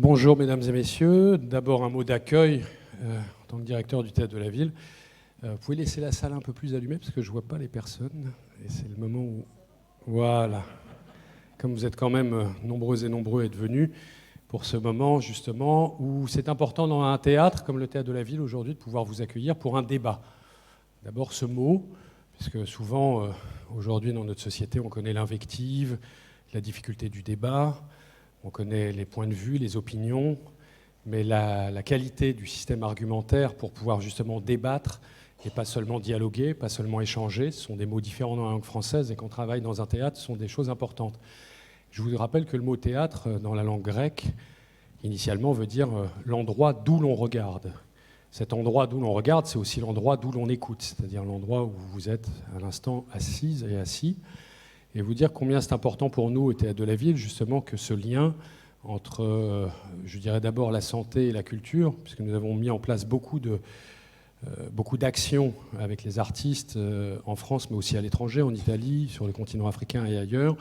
Bonjour mesdames et messieurs, d'abord un mot d'accueil en tant que directeur du Théâtre de la Ville. Vous pouvez laisser la salle un peu plus allumée parce que je ne vois pas les personnes et c'est le moment où... Voilà. Comme vous êtes quand même nombreux et nombreux à être venus pour ce moment justement où c'est important dans un théâtre comme le Théâtre de la Ville aujourd'hui de pouvoir vous accueillir pour un débat. D'abord ce mot, puisque souvent aujourd'hui dans notre société on connaît l'invective, la difficulté du débat. On connaît les points de vue, les opinions, mais la qualité du système argumentaire pour pouvoir justement débattre et pas seulement dialoguer, pas seulement échanger, ce sont des mots différents dans la langue française et quand on travaille dans un théâtre, ce sont des choses importantes. Je vous rappelle que le mot théâtre, dans la langue grecque, initialement veut dire l'endroit d'où l'on regarde. Cet endroit d'où l'on regarde, c'est aussi l'endroit d'où l'on écoute, c'est-à-dire l'endroit où vous êtes à l'instant assise et assis. Et vous dire combien c'est important pour nous au Théâtre de la Ville, justement, que ce lien entre, je dirais d'abord la santé et la culture, puisque nous avons mis en place beaucoup d'actions avec les artistes en France, mais aussi à l'étranger, en Italie, sur le continent africain et ailleurs,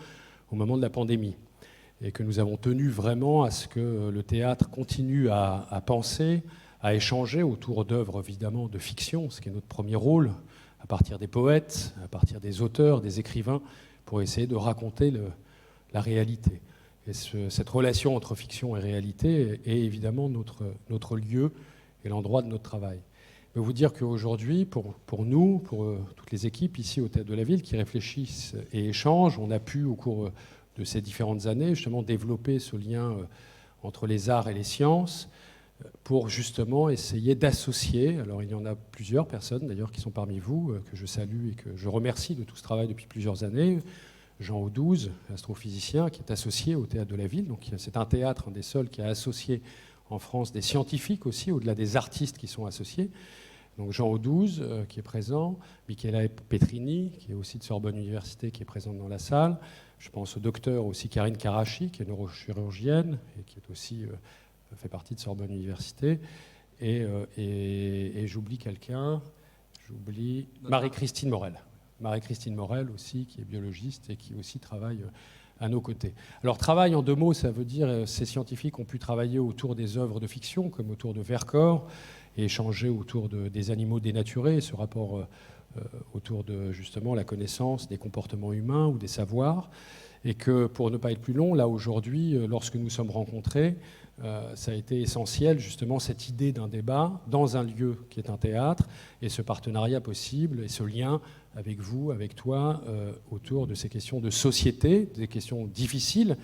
au moment de la pandémie. Et que nous avons tenu vraiment à ce que le théâtre continue à penser, à échanger autour d'œuvres, évidemment, de fiction, ce qui est notre premier rôle, à partir des poètes, à partir des auteurs, des écrivains, pour essayer de raconter la réalité. Et cette relation entre fiction et réalité est évidemment notre lieu et l'endroit de notre travail. Je veux vous dire qu'aujourd'hui, pour nous, pour toutes les équipes ici au Théâtre de la Ville qui réfléchissent et échangent, on a pu au cours de ces différentes années justement développer ce lien entre les arts et les sciences pour justement essayer d'associer, alors il y en a plusieurs personnes d'ailleurs qui sont parmi vous, que je salue et que je remercie de tout ce travail depuis plusieurs années. Jean Audouze, astrophysicien, qui est associé au Théâtre de la Ville, donc c'est un théâtre, un des seuls qui a associé en France des scientifiques aussi, au-delà des artistes qui sont associés. Donc Jean Audouze qui est présent, Michaela Petrini, qui est aussi de Sorbonne Université, qui est présente dans la salle. Je pense au docteur aussi Karine Karachi, qui est neurochirurgienne et qui est aussi... fait partie de Sorbonne Université, et j'oublie quelqu'un, j'oublie Marie-Christine Morel. Marie-Christine Morel aussi, qui est biologiste et qui aussi travaille à nos côtés. Alors travail en deux mots, ça veut dire ces scientifiques ont pu travailler autour des œuvres de fiction, comme autour de Vercors, et échanger autour des animaux dénaturés, ce rapport autour de justement la connaissance des comportements humains ou des savoirs, et que pour ne pas être plus long, là aujourd'hui, lorsque nous sommes rencontrés, ça a été essentiel, justement, cette idée d'un débat dans un lieu qui est un théâtre, et ce partenariat possible, et ce lien avec vous, avec toi, autour de ces questions de société, des questions difficiles,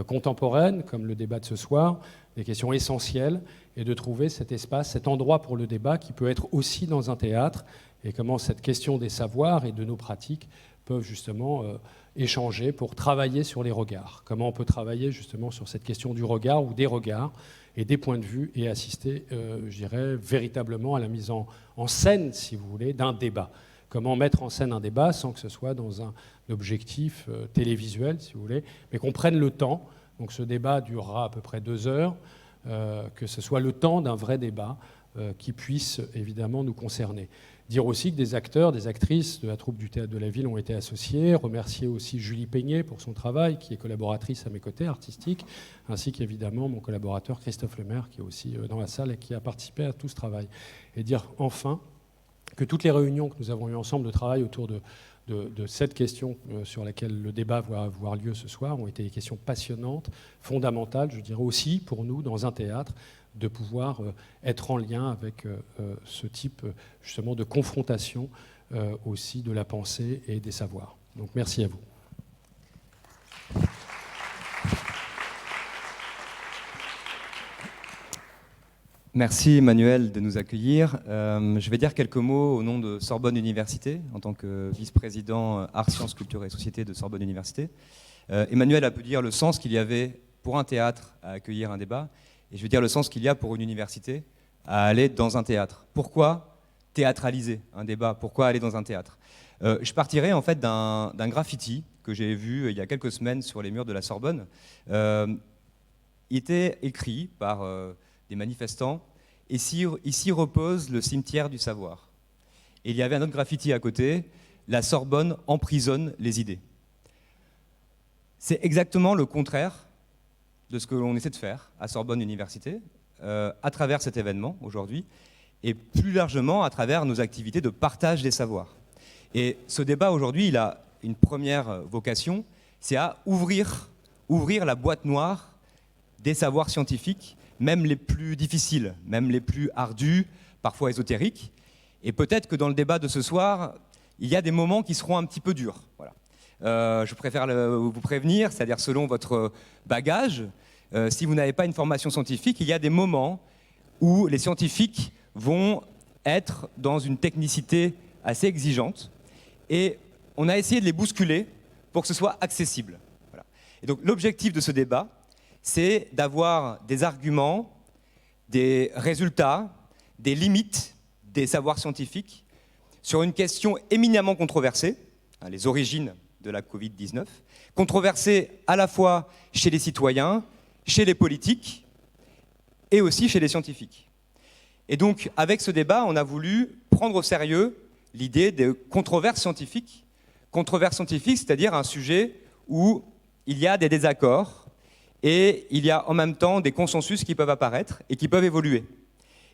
contemporaines, comme le débat de ce soir, des questions essentielles, et de trouver cet espace, cet endroit pour le débat qui peut être aussi dans un théâtre, et comment cette question des savoirs et de nos pratiques peuvent justement échanger pour travailler sur les regards. Comment on peut travailler justement sur cette question du regard ou des regards et des points de vue et assister, je dirais, véritablement à la mise en scène, si vous voulez, d'un débat. Comment mettre en scène un débat sans que ce soit dans un objectif télévisuel, si vous voulez, mais qu'on prenne le temps. Donc ce débat durera à peu près 2 heures, que ce soit le temps d'un vrai débat qui puisse évidemment nous concerner. Dire aussi que des acteurs, des actrices de la troupe du Théâtre de la Ville ont été associés. Remercier aussi Julie Peignet pour son travail, qui est collaboratrice à mes côtés, artistique, ainsi qu'évidemment mon collaborateur Christophe Lemaire, qui est aussi dans la salle et qui a participé à tout ce travail. Et dire enfin que toutes les réunions que nous avons eues ensemble de travail autour de cette question sur laquelle le débat va avoir lieu ce soir ont été des questions passionnantes, fondamentales, je dirais aussi pour nous dans un théâtre, de pouvoir être en lien avec ce type justement de confrontation aussi de la pensée et des savoirs. Donc merci à vous. Merci Emmanuel de nous accueillir. Je vais dire quelques mots au nom de Sorbonne Université, en tant que vice-président Arts, Sciences, Culture et Société de Sorbonne Université. Emmanuel a pu dire le sens qu'il y avait pour un théâtre à accueillir un débat, et je veux dire le sens qu'il y a pour une université à aller dans un théâtre. Pourquoi théâtraliser un débat? Pourquoi aller dans un théâtre? Je partirai en fait d'un graffiti que j'ai vu il y a quelques semaines sur les murs de la Sorbonne. Il était écrit par des manifestants « Ici repose le cimetière du savoir ». Et il y avait un autre graffiti à côté « La Sorbonne emprisonne les idées ». C'est exactement le contraire de ce que l'on essaie de faire à Sorbonne Université, à travers cet événement aujourd'hui, et plus largement à travers nos activités de partage des savoirs. Et ce débat aujourd'hui, il a une première vocation, c'est à ouvrir la boîte noire des savoirs scientifiques, même les plus difficiles, même les plus ardus, parfois ésotériques. Et peut-être que dans le débat de ce soir, il y a des moments qui seront un petit peu durs. Voilà. Je préfère vous prévenir, c'est-à-dire selon votre bagage, si vous n'avez pas une formation scientifique, il y a des moments où les scientifiques vont être dans une technicité assez exigeante et on a essayé de les bousculer pour que ce soit accessible. Voilà. Et donc l'objectif de ce débat, c'est d'avoir des arguments, des résultats, des limites des savoirs scientifiques sur une question éminemment controversée, les origines de la Covid-19, controversée à la fois chez les citoyens, chez les politiques et aussi chez les scientifiques. Et donc, avec ce débat, on a voulu prendre au sérieux l'idée de controverse scientifique, c'est-à-dire un sujet où il y a des désaccords et il y a en même temps des consensus qui peuvent apparaître et qui peuvent évoluer.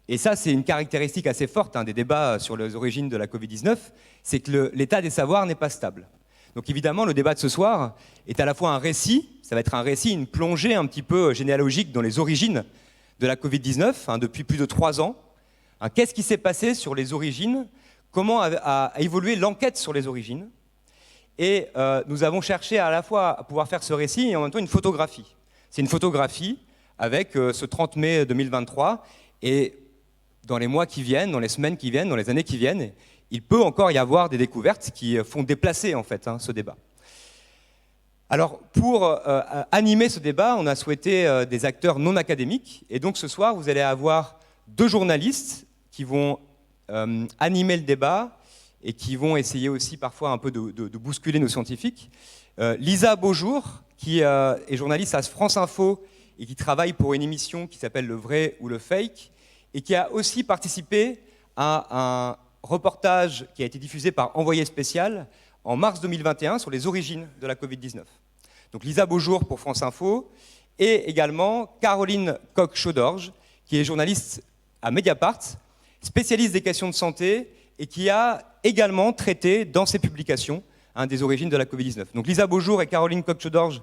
Et ça, c'est une caractéristique assez forte des débats sur les origines de la Covid-19, c'est que l'état des savoirs n'est pas stable. Donc évidemment, le débat de ce soir est à la fois un récit, ça va être un récit, une plongée un petit peu généalogique dans les origines de la Covid-19, depuis plus de 3 ans. Qu'est-ce qui s'est passé sur les origines? Comment a évolué l'enquête sur les origines? Et nous avons cherché à la fois à pouvoir faire ce récit et en même temps une photographie. C'est une photographie avec ce 30 mai 2023 et dans les mois qui viennent, dans les semaines qui viennent, dans les années qui viennent, il peut encore y avoir des découvertes qui font déplacer en fait ce débat. Alors pour animer ce débat, on a souhaité des acteurs non académiques et donc ce soir vous allez avoir 2 journalistes qui vont animer le débat et qui vont essayer aussi parfois un peu de bousculer nos scientifiques. Lisa Beaujour, qui est journaliste à France Info et qui travaille pour une émission qui s'appelle Le Vrai ou le Fake, et qui a aussi participé à un reportage qui a été diffusé par Envoyé spécial en mars 2021 sur les origines de la Covid-19. Donc Lisa Beaujour pour France Info, et également Caroline Coq-Chaudorge, qui est journaliste à Mediapart, spécialiste des questions de santé, et qui a également traité dans ses publications des origines de la Covid-19. Donc Lisa Beaujour et Caroline Coq-Chaudorge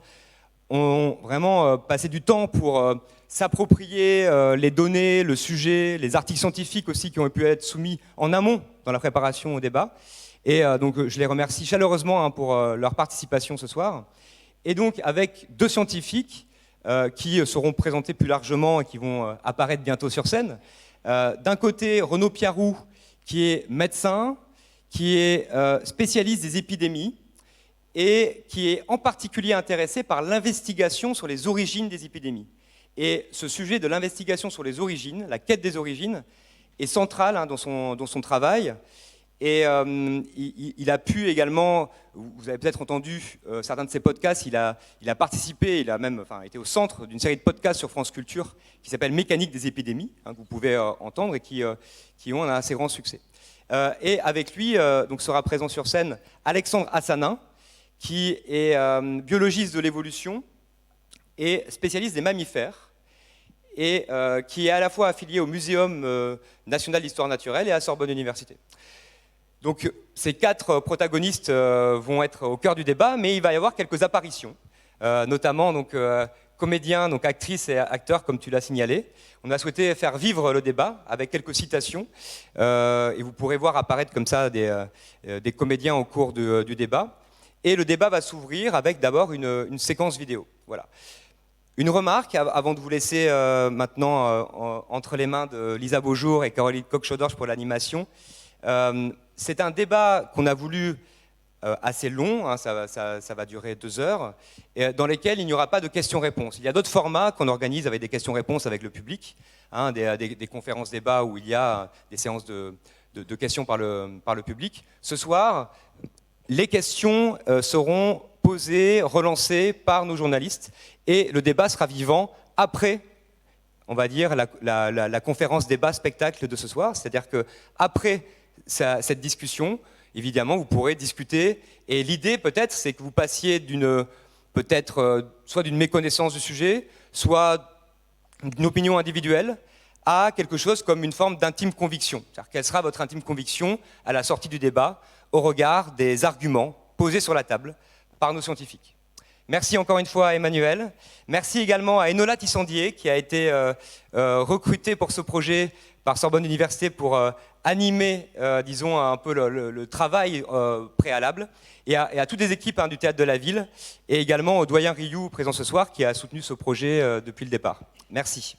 ont vraiment passé du temps pour s'approprier les données, le sujet, les articles scientifiques aussi qui ont pu être soumis en amont dans la préparation au débat. Et donc je les remercie chaleureusement pour leur participation ce soir. Et donc avec 2 scientifiques qui seront présentés plus largement et qui vont apparaître bientôt sur scène. D'un côté, Renaud Piarou, qui est médecin, qui est spécialiste des épidémies et qui est en particulier intéressé par l'investigation sur les origines des épidémies. Et ce sujet de l'investigation sur les origines, la quête des origines, est central dans son travail. Et il a pu également, vous avez peut-être entendu certains de ses podcasts, il a participé, il a même été au centre d'une série de podcasts sur France Culture qui s'appelle Mécanique des épidémies, que vous pouvez entendre et qui ont un assez grand succès. Et avec lui, donc sera présent sur scène Alexandre Assanin, qui est biologiste de l'évolution et spécialiste des mammifères, et qui est à la fois affilié au Muséum national d'histoire naturelle et à Sorbonne Université. Donc ces 4 protagonistes vont être au cœur du débat, mais il va y avoir quelques apparitions, notamment donc, comédiens, donc actrices et acteurs, comme tu l'as signalé. On a souhaité faire vivre le débat avec quelques citations, et vous pourrez voir apparaître comme ça des comédiens au cours du débat. Et le débat va s'ouvrir avec d'abord une séquence vidéo. Voilà. Une remarque avant de vous laisser maintenant entre les mains de Lisa Beaujour et Caroline Coq-Chaudorge pour l'animation. C'est un débat qu'on a voulu assez long, ça va durer 2 heures, dans lesquels il n'y aura pas de questions-réponses. Il y a d'autres formats qu'on organise avec des questions-réponses avec le public, des conférences-débats où il y a des séances de questions par le public. Ce soir, les questions seront posées, relancées par nos journalistes, et le débat sera vivant après, on va dire, la conférence débat-spectacle de ce soir, c'est-à-dire qu'après cette discussion, évidemment, vous pourrez discuter. Et l'idée, peut-être, c'est que vous passiez soit d'une méconnaissance du sujet, soit une opinion individuelle à quelque chose comme une forme d'intime conviction. C'est-à-dire, quelle sera votre intime conviction à la sortie du débat au regard des arguments posés sur la table par nos scientifiques. Merci encore une fois à Emmanuel. Merci également à Enola Tissandier qui a été recrutée pour ce projet par Sorbonne Université pour animer, disons, un peu le travail préalable, et à toutes les équipes du Théâtre de la Ville, et également au doyen Rioux présent ce soir qui a soutenu ce projet depuis le départ. Merci.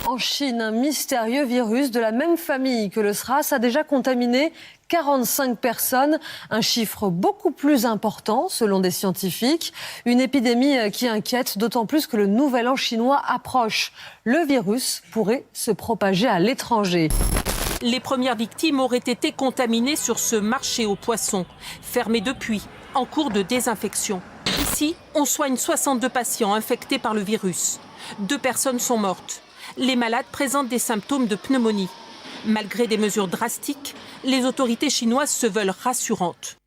En Chine, un mystérieux virus de la même famille que le SRAS a déjà contaminé 45 personnes, un chiffre beaucoup plus important selon des scientifiques. Une épidémie qui inquiète, d'autant plus que le nouvel an chinois approche. Le virus pourrait se propager à l'étranger. Les premières victimes auraient été contaminées sur ce marché aux poissons, fermé depuis, en cours de désinfection. Ici, on soigne 62 patients infectés par le virus. 2 personnes sont mortes. Les malades présentent des symptômes de pneumonie. Malgré des mesures drastiques, les autorités chinoises se veulent rassurantes.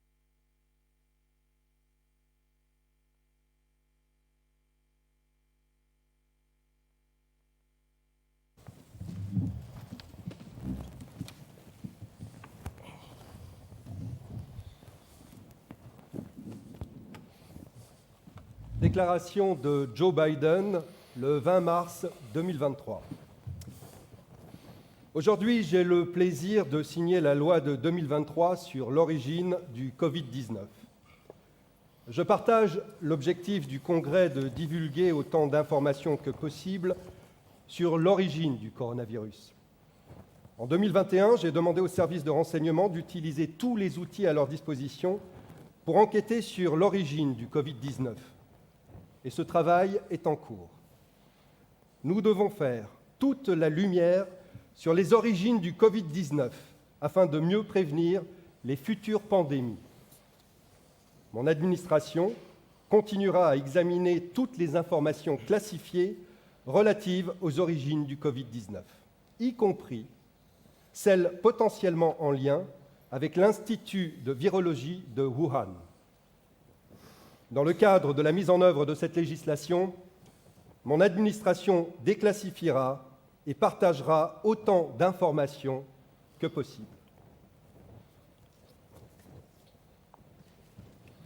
Déclaration de Joe Biden le 20 mars 2023. Aujourd'hui, j'ai le plaisir de signer la loi de 2023 sur l'origine du Covid-19. Je partage l'objectif du Congrès de divulguer autant d'informations que possible sur l'origine du coronavirus. En 2021, j'ai demandé aux services de renseignement d'utiliser tous les outils à leur disposition pour enquêter sur l'origine du Covid-19. Et ce travail est en cours. Nous devons faire toute la lumière sur les origines du Covid-19 afin de mieux prévenir les futures pandémies. Mon administration continuera à examiner toutes les informations classifiées relatives aux origines du Covid-19, y compris celles potentiellement en lien avec l'Institut de virologie de Wuhan. Dans le cadre de la mise en œuvre de cette législation, mon administration déclassifiera et partagera autant d'informations que possible.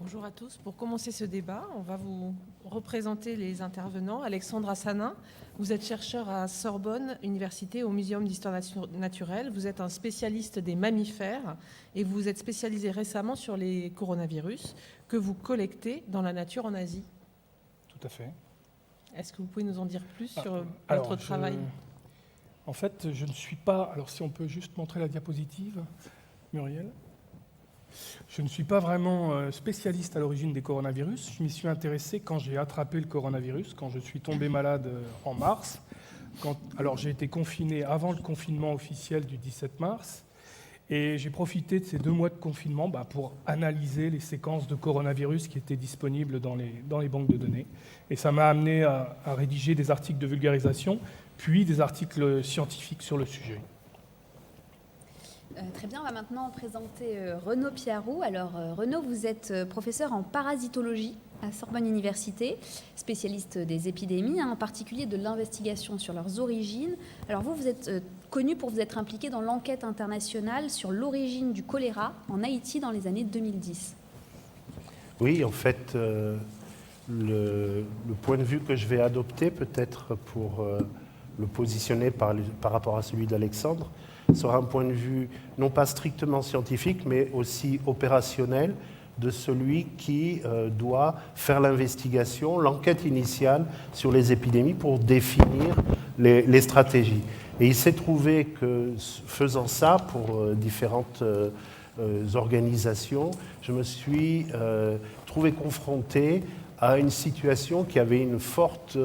Bonjour à tous. Pour commencer ce débat, on va vous représenter les intervenants. Alexandre Assanin, vous êtes chercheur à Sorbonne Université au Muséum d'histoire naturelle. Vous êtes un spécialiste des mammifères et vous vous êtes spécialisé récemment sur les coronavirus que vous collectez dans la nature en Asie. Tout à fait. Est-ce que vous pouvez nous en dire plus sur votre travail ? En fait, je ne suis pas... Alors, si on peut juste montrer la diapositive, Muriel. Je ne suis pas vraiment spécialiste à l'origine des coronavirus. Je m'y suis intéressé quand j'ai attrapé le coronavirus, quand je suis tombé malade en mars. Alors, j'ai été confiné avant le confinement officiel du 17 mars. Et j'ai profité de ces 2 mois de confinement pour analyser les séquences de coronavirus qui étaient disponibles dans les banques de données. Et ça m'a amené à rédiger des articles de vulgarisation, puis des articles scientifiques sur le sujet. Très bien, on va maintenant présenter Renaud Piarou. Alors Renaud, vous êtes professeur en parasitologie à Sorbonne Université, spécialiste des épidémies, en particulier de l'investigation sur leurs origines. Alors vous êtes connu pour vous être impliqué dans l'enquête internationale sur l'origine du choléra en Haïti dans les années 2010. Oui, en fait, le point de vue que je vais adopter, peut-être pour le positionner par rapport à celui d'Alexandre, sera un point de vue non pas strictement scientifique, mais aussi opérationnel de celui qui doit faire l'investigation, l'enquête initiale sur les épidémies pour définir les stratégies. Et il s'est trouvé que, faisant ça pour différentes organisations, je me suis trouvé confronté à une situation qui avait une forte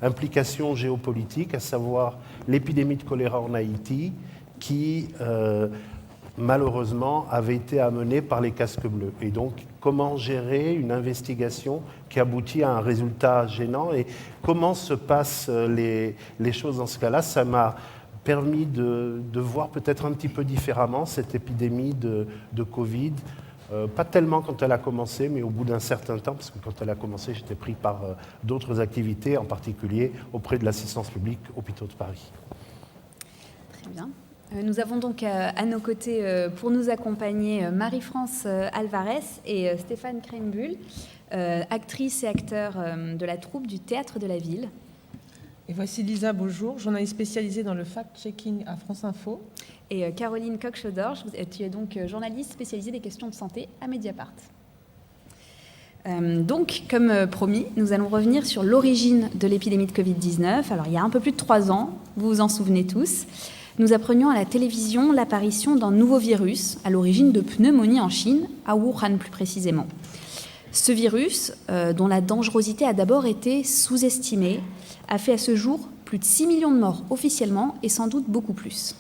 implication géopolitique, à savoir l'épidémie de choléra en Haïti, qui malheureusement avait été amenée par les casques bleus. Et donc, comment gérer une investigation qui aboutit à un résultat gênant et comment se passent les choses dans ce cas-là? Ça m'a permis de voir peut-être un petit peu différemment cette épidémie de Covid. Pas tellement quand elle a commencé, mais au bout d'un certain temps, parce que quand elle a commencé, j'étais pris par d'autres activités, en particulier auprès de l'assistance publique Hôpitaux de Paris. Très bien. Nous avons donc à nos côtés, pour nous accompagner, Marie-France Alvarez et Stéphane Kreinbuhl, actrices et acteurs de la troupe du Théâtre de la Ville. Et voici Lisa Beaujour, journaliste spécialisée dans le fact-checking à France Info. Et Caroline Coq-Chaudorge, tu es donc journaliste spécialisée des questions de santé à Mediapart. Donc, comme promis, nous allons revenir sur l'origine de l'épidémie de Covid-19. Alors, il y a un peu plus de 3 ans, vous vous en souvenez tous, nous apprenions à la télévision l'apparition d'un nouveau virus à l'origine de pneumonie en Chine, à Wuhan plus précisément. Ce virus, dont la dangerosité a d'abord été sous-estimée, a fait à ce jour plus de 6 millions de morts officiellement et sans doute beaucoup plus.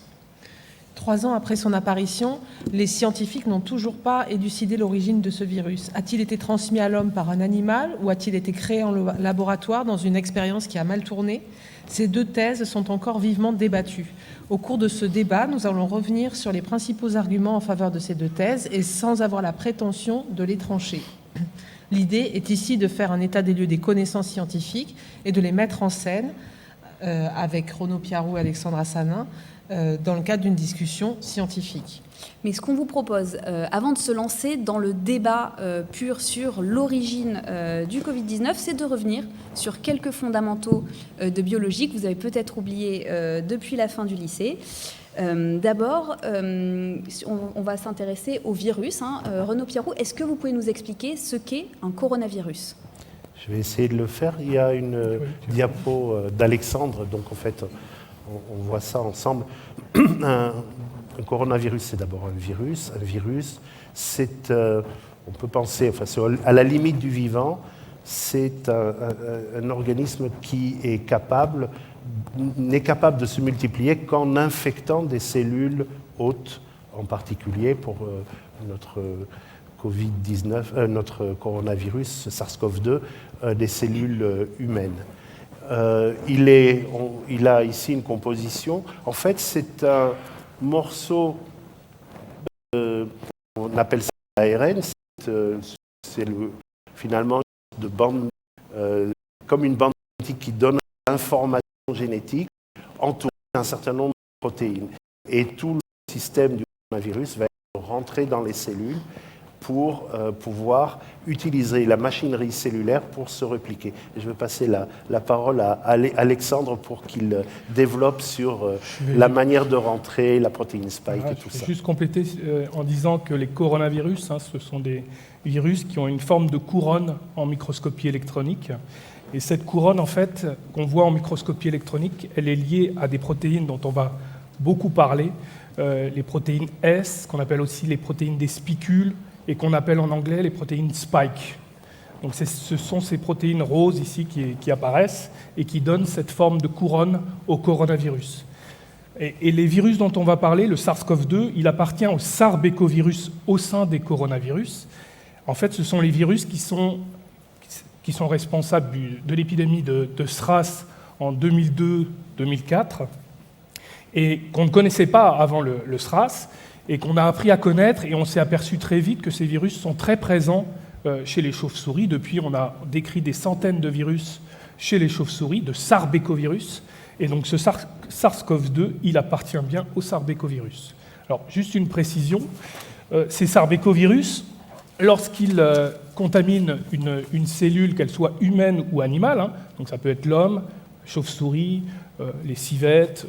3 ans après son apparition, les scientifiques n'ont toujours pas élucidé l'origine de ce virus. A-t-il été transmis à l'homme par un animal ou a-t-il été créé en laboratoire dans une expérience qui a mal tourné? Ces 2 thèses sont encore vivement débattues. Au cours de ce débat, nous allons revenir sur les principaux arguments en faveur de ces 2 thèses et sans avoir la prétention de les trancher. L'idée est ici de faire un état des lieux des connaissances scientifiques et de les mettre en scène avec Renaud Piarou et Alexandre Assanin dans le cadre d'une discussion scientifique. Mais ce qu'on vous propose, avant de se lancer dans le débat pur sur l'origine du Covid-19, c'est de revenir sur quelques fondamentaux de biologie que vous avez peut-être oubliés depuis la fin du lycée. D'abord, on va s'intéresser au virus. Renaud Piarou, est-ce que vous pouvez nous expliquer ce qu'est un coronavirus? Je vais essayer de le faire. Il y a une diapo d'Alexandre, donc en fait, on voit ça ensemble. Un coronavirus, c'est d'abord un virus. Un virus, c'est, on peut penser, enfin, c'est à la limite du vivant, c'est un organisme qui n'est capable de se multiplier qu'en infectant des cellules hôtes, en particulier pour notre Covid-19, notre coronavirus, SARS-CoV-2, des cellules humaines. Il a ici une composition. En fait, c'est un morceau, on appelle ça l'ARN, c'est finalement de bande, comme une bande génétique qui donne l'information génétique entourée d'un certain nombre de protéines. Et tout le système du coronavirus va rentrer dans les cellules pour pouvoir utiliser la machinerie cellulaire pour se répliquer. Et je vais passer la parole à Alexandre pour qu'il développe sur la manière de rentrer, la protéine spike et tout ça. Je vais juste compléter en disant que les coronavirus, ce sont des virus qui ont une forme de couronne en microscopie électronique. Et cette couronne, en fait, qu'on voit en microscopie électronique, elle est liée à des protéines dont on va beaucoup parler, les protéines S, qu'on appelle aussi les protéines des spicules, et qu'on appelle en anglais les protéines spike. Donc ce sont ces protéines roses ici qui apparaissent et qui donnent cette forme de couronne au coronavirus. Et les virus dont on va parler, le SARS-CoV-2, il appartient au sarbecovirus au sein des coronavirus. En fait, ce sont les virus qui sont responsables de l'épidémie de SRAS en 2002-2004 et qu'on ne connaissait pas avant le SRAS et qu'on a appris à connaître, et on s'est aperçu très vite que ces virus sont très présents chez les chauves-souris. Depuis, on a décrit des centaines de virus chez les chauves-souris, de sarbecovirus, et donc ce SARS-CoV-2, il appartient bien au sarbecovirus. Alors, juste une précision, ces sarbecovirus, lorsqu'ils contaminent une cellule, qu'elle soit humaine ou animale, donc ça peut être l'homme, chauve-souris, les civettes,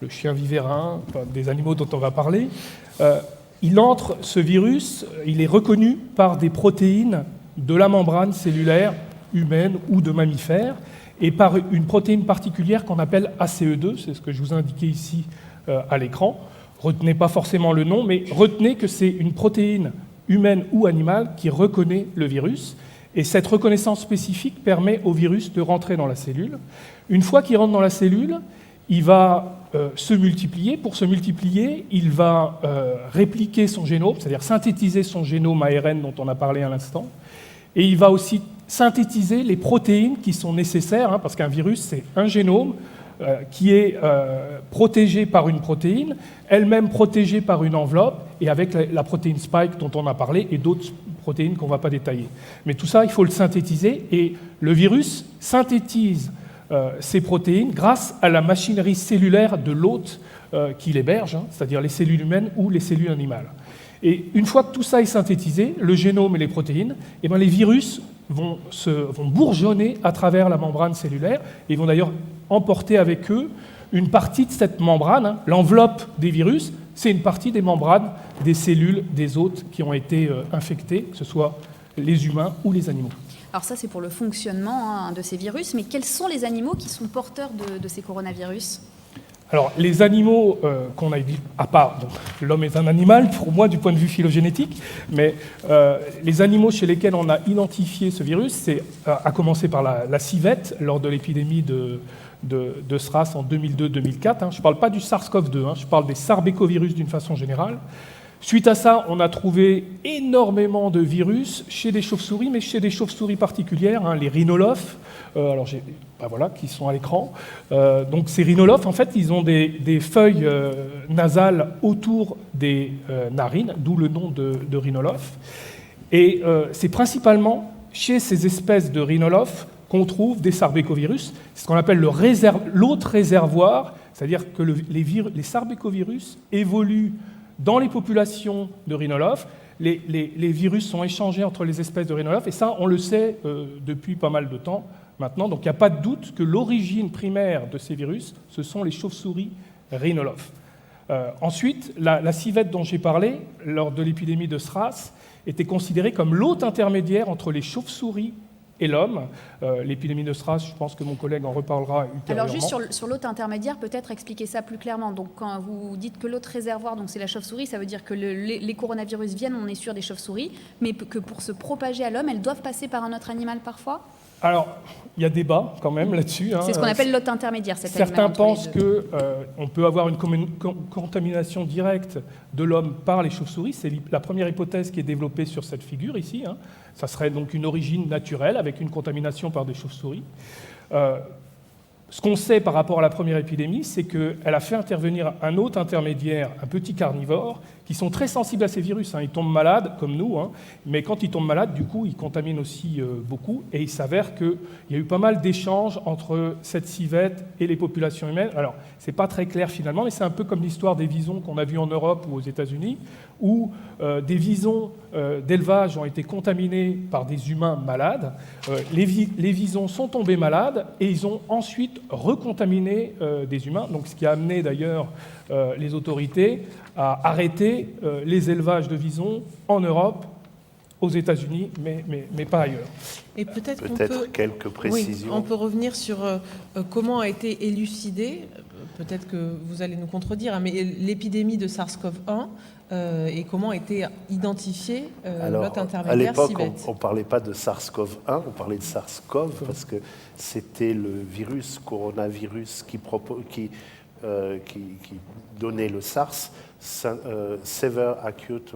le chien vivérin, des animaux dont on va parler, ce virus, il est reconnu par des protéines de la membrane cellulaire humaine ou de mammifères, et par une protéine particulière qu'on appelle ACE2, c'est ce que je vous ai indiqué ici à l'écran. Retenez pas forcément le nom, mais retenez que c'est une protéine humaine ou animale qui reconnaît le virus. Et cette reconnaissance spécifique permet au virus de rentrer dans la cellule. Une fois qu'il rentre dans la cellule, il va se multiplier. Pour se multiplier, il va répliquer son génome, c'est-à-dire synthétiser son génome ARN dont on a parlé à l'instant. Et il va aussi synthétiser les protéines qui sont nécessaires, parce qu'un virus, c'est un génome qui est protégé par une protéine, elle-même protégée par une enveloppe, et avec la protéine spike dont on a parlé, et d'autres protéines qu'on ne va pas détailler. Mais tout ça, il faut le synthétiser, et le virus synthétise ces protéines grâce à la machinerie cellulaire de l'hôte qui l'héberge, c'est-à-dire les cellules humaines ou les cellules animales. Et une fois que tout ça est synthétisé, le génome et les protéines, et bien les virus vont bourgeonner à travers la membrane cellulaire, et vont d'ailleurs emporter avec eux une partie de cette membrane. L'enveloppe des virus, c'est une partie des membranes des cellules des hôtes qui ont été infectés, que ce soit les humains ou les animaux. Alors ça, c'est pour le fonctionnement de ces virus, mais quels sont les animaux qui sont porteurs de ces coronavirus ? Alors, les animaux qu'on a dit, à part, donc, l'homme est un animal, pour moi, du point de vue phylogénétique, mais les animaux chez lesquels on a identifié ce virus, c'est à commencer par la civette, lors de l'épidémie de SRAS en 2002-2004. Je ne parle pas du SARS-CoV-2, je parle des sarbecovirus d'une façon générale. Suite à ça, on a trouvé énormément de virus chez des chauves-souris, mais chez des chauves-souris particulières, les rhinolophes, qui sont à l'écran. Donc ces rhinolophes, en fait, ils ont des feuilles nasales autour des narines, d'où le nom de rhinolophe. Et c'est principalement chez ces espèces de rhinolophes qu'on trouve des sarbecovirus. C'est ce qu'on appelle l'hôte réservoir, c'est-à-dire que les sarbecovirus évoluent dans les populations de rhinolophes. Les virus sont échangés entre les espèces de rhinolophes, et ça, on le sait depuis pas mal de temps maintenant. Donc il n'y a pas de doute que l'origine primaire de ces virus, ce sont les chauves-souris rhinolophes. Ensuite, la civette dont j'ai parlé, lors de l'épidémie de SRAS, était considérée comme l'hôte intermédiaire entre les chauves-souris et l'homme. L'épidémie de SRAS, je pense que mon collègue en reparlera ultérieurement. Alors juste sur l'hôte intermédiaire, peut-être expliquer ça plus clairement. Donc quand vous dites que l'hôte réservoir, donc c'est la chauve-souris, ça veut dire que les coronavirus viennent, on est sûr, des chauves-souris, mais que pour se propager à l'homme, elles doivent passer par un autre animal parfois ? Alors, il y a débat quand même là-dessus. C'est ce qu'on appelle l'hôte intermédiaire, cet animal. Certains pensent qu'on peut avoir une contamination directe de l'homme par les chauves-souris. C'est la première hypothèse qui est développée sur cette figure ici. Ça serait donc une origine naturelle avec une contamination par des chauves-souris. Ce qu'on sait par rapport à la première épidémie, c'est qu'elle a fait intervenir un hôte intermédiaire, un petit carnivore, qui sont très sensibles à ces virus. Ils tombent malades, comme nous, mais quand ils tombent malades, du coup, ils contaminent aussi beaucoup. Et il s'avère qu'il y a eu pas mal d'échanges entre cette civette et les populations humaines. Alors, ce n'est pas très clair finalement, mais c'est un peu comme l'histoire des visons qu'on a vus en Europe ou aux États-Unis, où des visons d'élevage ont été contaminés par des humains malades. Les visons sont tombés malades et ils ont ensuite recontaminé des humains. Donc, ce qui a amené d'ailleurs les autorités à arrêter les élevages de visons en Europe, aux États-Unis, mais pas ailleurs. Et peut-être quelques précisions. Oui, on peut revenir sur comment a été élucidé, peut-être que vous allez nous contredire, mais l'épidémie de SARS-CoV-1 et comment a été identifié l'hôte intermédiaire. À l'époque, civette. on ne parlait pas de SARS-CoV-1, on parlait de SARS-CoV parce que c'était le coronavirus qui donnait le SARS, Severe Acute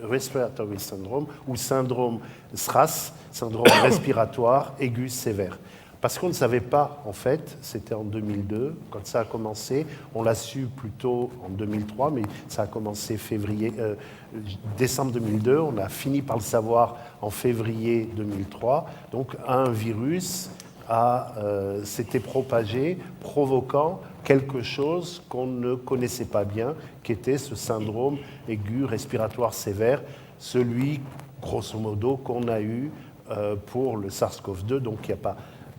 Respiratory Syndrome, ou syndrome SRAS, syndrome respiratoire aigu sévère. Parce qu'on ne savait pas, en fait, c'était en 2002, quand ça a commencé, on l'a su plutôt en 2003, mais ça a commencé décembre 2002, on a fini par le savoir en février 2003, donc un virus s'était propagé, provoquant quelque chose qu'on ne connaissait pas bien, qui était ce syndrome aigu respiratoire sévère, celui, grosso modo, qu'on a eu pour le SARS-CoV-2, donc il n'y a pas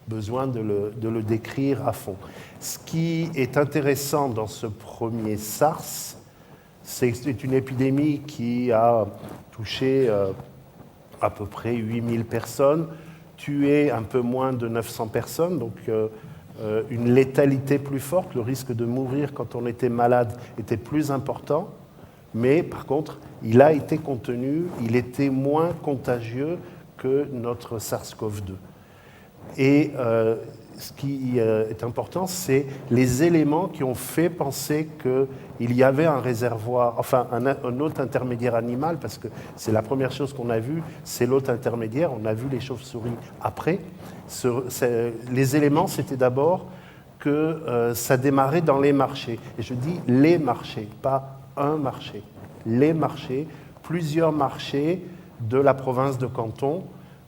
besoin de le décrire à fond. Ce qui est intéressant dans ce premier SARS, c'est une épidémie qui a touché à peu près 8000 personnes, tué un peu moins de 900 personnes, donc une létalité plus forte, le risque de mourir quand on était malade était plus important, mais par contre, il a été contenu, il était moins contagieux que notre SARS-CoV-2. Et ce qui est important, c'est les éléments qui ont fait penser qu'il y avait un réservoir, enfin un hôte intermédiaire animal, parce que c'est la première chose qu'on a vue, c'est l'hôte intermédiaire. On a vu les chauves-souris après. Les éléments, c'était d'abord que ça démarrait dans les marchés. Et je dis les marchés, pas un marché. Les marchés, plusieurs marchés de la province de Canton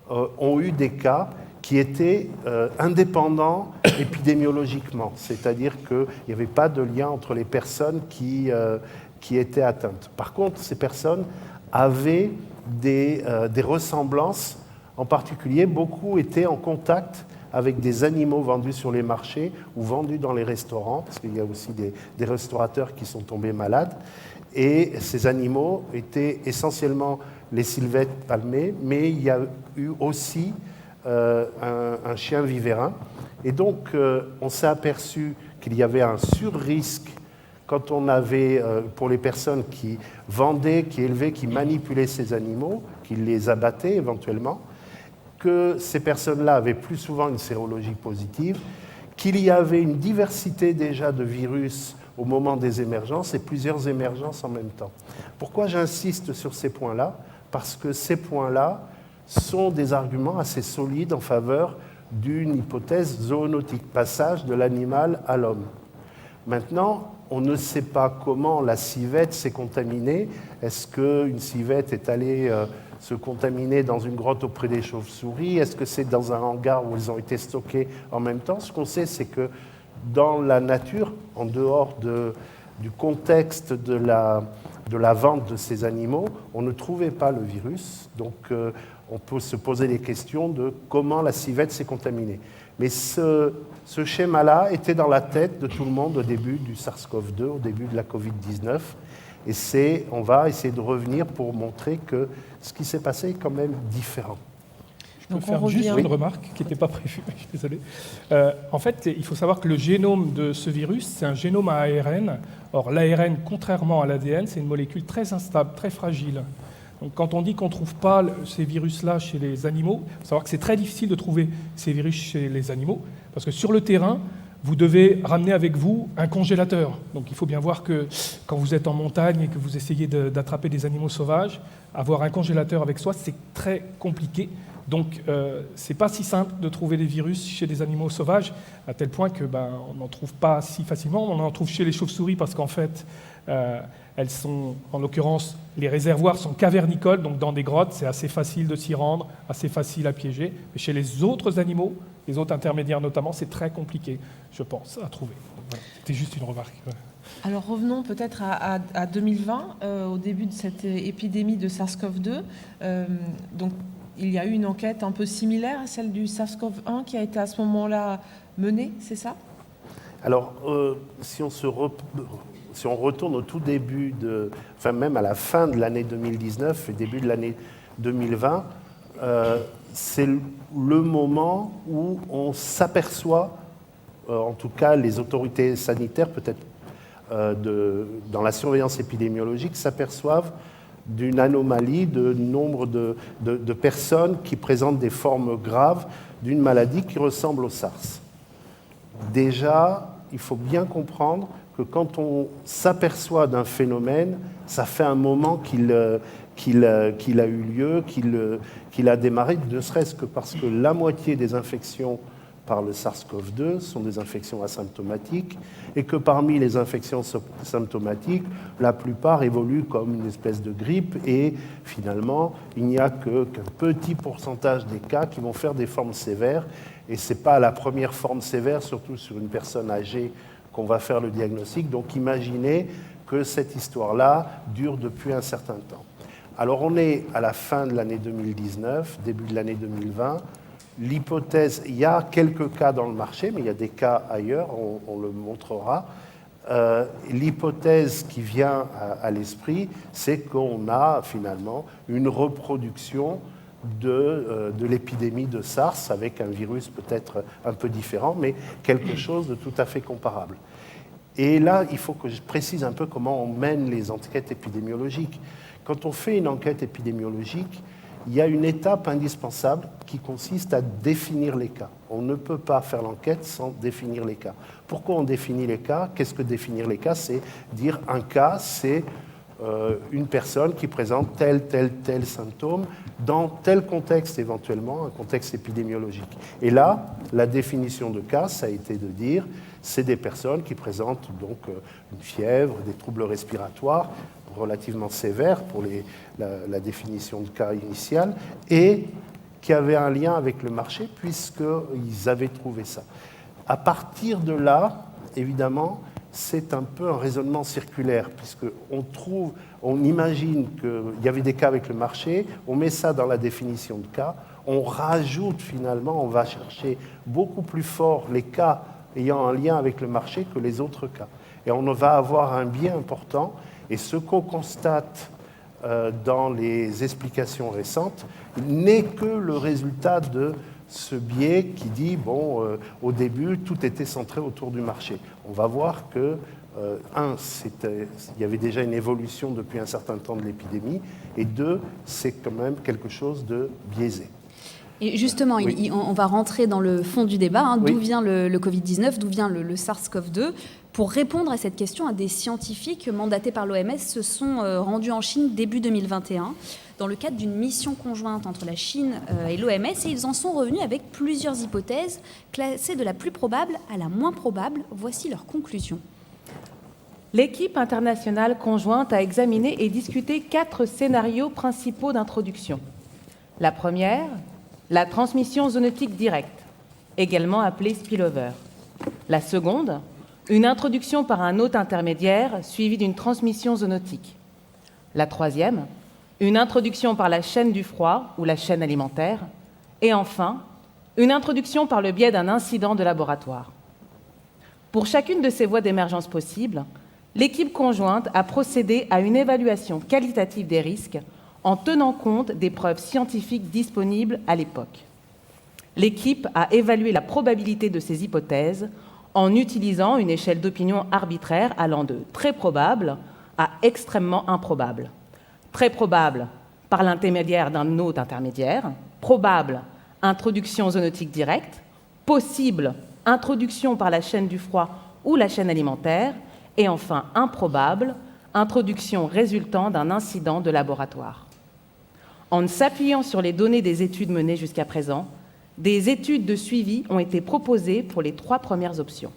ont eu des cas qui étaient indépendants épidémiologiquement, c'est-à-dire qu'il n'y avait pas de lien entre les personnes qui étaient atteintes. Par contre, ces personnes avaient des ressemblances, en particulier, beaucoup étaient en contact avec des animaux vendus sur les marchés ou vendus dans les restaurants, parce qu'il y a aussi des restaurateurs qui sont tombés malades, et ces animaux étaient essentiellement les sylvètres palmés, mais il y a eu aussi un chien vivérin. Et donc, on s'est aperçu qu'il y avait un sur-risque quand on avait, pour les personnes qui vendaient, qui élevaient, qui manipulaient ces animaux, qui les abattaient éventuellement, que ces personnes-là avaient plus souvent une sérologie positive, qu'il y avait une diversité déjà de virus au moment des émergences et plusieurs émergences en même temps. Pourquoi j'insiste sur ces points-là? Parce que ces points-là sont des arguments assez solides en faveur d'une hypothèse zoonotique, passage de l'animal à l'homme. Maintenant, on ne sait pas comment la civette s'est contaminée. Est-ce qu'une civette est allée se contaminer dans une grotte auprès des chauves-souris? Est-ce que c'est dans un hangar où ils ont été stockés en même temps? Ce qu'on sait, c'est que dans la nature, en dehors du contexte de la vente de ces animaux, on ne trouvait pas le virus. Donc, on peut se poser des questions de comment la civette s'est contaminée. Mais ce schéma-là était dans la tête de tout le monde au début du SARS-CoV-2, au début de la Covid-19. Et on va essayer de revenir pour montrer que ce qui s'est passé est quand même différent. Je peux faire juste une remarque qui n'était pas prévue, je suis désolé. En fait, il faut savoir que le génome de ce virus, c'est un génome à ARN. Or, l'ARN, contrairement à l'ADN, c'est une molécule très instable, très fragile. Donc, quand on dit qu'on ne trouve pas ces virus-là chez les animaux, il faut savoir que c'est très difficile de trouver ces virus chez les animaux, parce que sur le terrain, vous devez ramener avec vous un congélateur. Donc il faut bien voir que quand vous êtes en montagne et que vous essayez d'attraper des animaux sauvages, avoir un congélateur avec soi, c'est très compliqué. Donc c'est pas si simple de trouver des virus chez des animaux sauvages, à tel point que on n'en trouve pas si facilement. On en trouve chez les chauves-souris parce qu'en fait, elles sont, en l'occurrence, les réservoirs sont cavernicoles, donc dans des grottes, c'est assez facile de s'y rendre, assez facile à piéger. Mais chez les autres animaux, les autres intermédiaires notamment, c'est très compliqué, je pense, à trouver. Voilà. C'était juste une remarque. Alors revenons peut-être à 2020, au début de cette épidémie de SARS-CoV-2. Donc il y a eu une enquête un peu similaire à celle du SARS-CoV-1 qui a été à ce moment-là menée, c'est ça? Alors, si on retourne au tout début, enfin même à la fin de l'année 2019 et début de l'année 2020, c'est le moment où on s'aperçoit, en tout cas les autorités sanitaires, peut-être dans la surveillance épidémiologique, s'aperçoivent d'une anomalie de nombre de personnes qui présentent des formes graves d'une maladie qui ressemble au SARS. Déjà, il faut bien comprendre que quand on s'aperçoit d'un phénomène, ça fait un moment qu'il a eu lieu, qu'il a démarré, ne serait-ce que parce que la moitié des infections par le SARS-CoV-2 sont des infections asymptomatiques et que parmi les infections symptomatiques, la plupart évoluent comme une espèce de grippe et finalement, il n'y a qu'un petit pourcentage des cas qui vont faire des formes sévères et ce n'est pas la première forme sévère, surtout sur une personne âgée, qu'on va faire le diagnostic. Donc imaginez que cette histoire-là dure depuis un certain temps. Alors on est à la fin de l'année 2019, début de l'année 2020. L'hypothèse, il y a quelques cas dans le marché, mais il y a des cas ailleurs, on le montrera. L'hypothèse qui vient à l'esprit, c'est qu'on a finalement une reproduction de l'épidémie de SARS avec un virus peut-être un peu différent, mais quelque chose de tout à fait comparable. Et là, il faut que je précise un peu comment on mène les enquêtes épidémiologiques. Quand on fait une enquête épidémiologique, il y a une étape indispensable qui consiste à définir les cas. On ne peut pas faire l'enquête sans définir les cas. Pourquoi on définit les cas? Qu'est-ce que définir les cas? C'est dire un cas, c'est une personne qui présente tel symptôme dans tel contexte éventuellement, un contexte épidémiologique. Et là, la définition de cas, ça a été de dire c'est des personnes qui présentent donc une fièvre, des troubles respiratoires relativement sévères pour la définition de cas initiale et qui avaient un lien avec le marché puisqu'ils avaient trouvé ça. À partir de là, évidemment, c'est un peu un raisonnement circulaire, puisqu'on imagine qu'il y avait des cas avec le marché, on met ça dans la définition de cas, on rajoute finalement, on va chercher beaucoup plus fort les cas ayant un lien avec le marché que les autres cas. Et on va avoir un biais important, et ce qu'on constate dans les explications récentes n'est que le résultat de ce biais qui dit, au début, tout était centré autour du marché. On va voir que, il y avait déjà une évolution depuis un certain temps de l'épidémie, et deux, c'est quand même quelque chose de biaisé. Et justement, oui. On va rentrer dans le fond du débat. Oui. D'où vient le Covid-19, d'où vient le SARS-CoV-2? Pour répondre à cette question, des scientifiques mandatés par l'OMS se sont rendus en Chine début 2021 dans le cadre d'une mission conjointe entre la Chine et l'OMS, et ils en sont revenus avec plusieurs hypothèses classées de la plus probable à la moins probable. Voici leurs conclusions. L'équipe internationale conjointe a examiné et discuté 4 scénarios principaux d'introduction. La première, la transmission zoonotique directe, également appelée spillover. La seconde, une introduction par un hôte intermédiaire suivie d'une transmission zoonotique. La troisième, une introduction par la chaîne du froid ou la chaîne alimentaire. Et enfin, une introduction par le biais d'un incident de laboratoire. Pour chacune de ces voies d'émergence possibles, l'équipe conjointe a procédé à une évaluation qualitative des risques en tenant compte des preuves scientifiques disponibles à l'époque. L'équipe a évalué la probabilité de ces hypothèses en utilisant une échelle d'opinion arbitraire allant de très probable à extrêmement improbable. Très probable par l'intermédiaire d'un hôte intermédiaire, probable introduction zoonotique directe, possible introduction par la chaîne du froid ou la chaîne alimentaire, et enfin improbable introduction résultant d'un incident de laboratoire. En s'appuyant sur les données des études menées jusqu'à présent, des études de suivi ont été proposées pour les 3 premières options.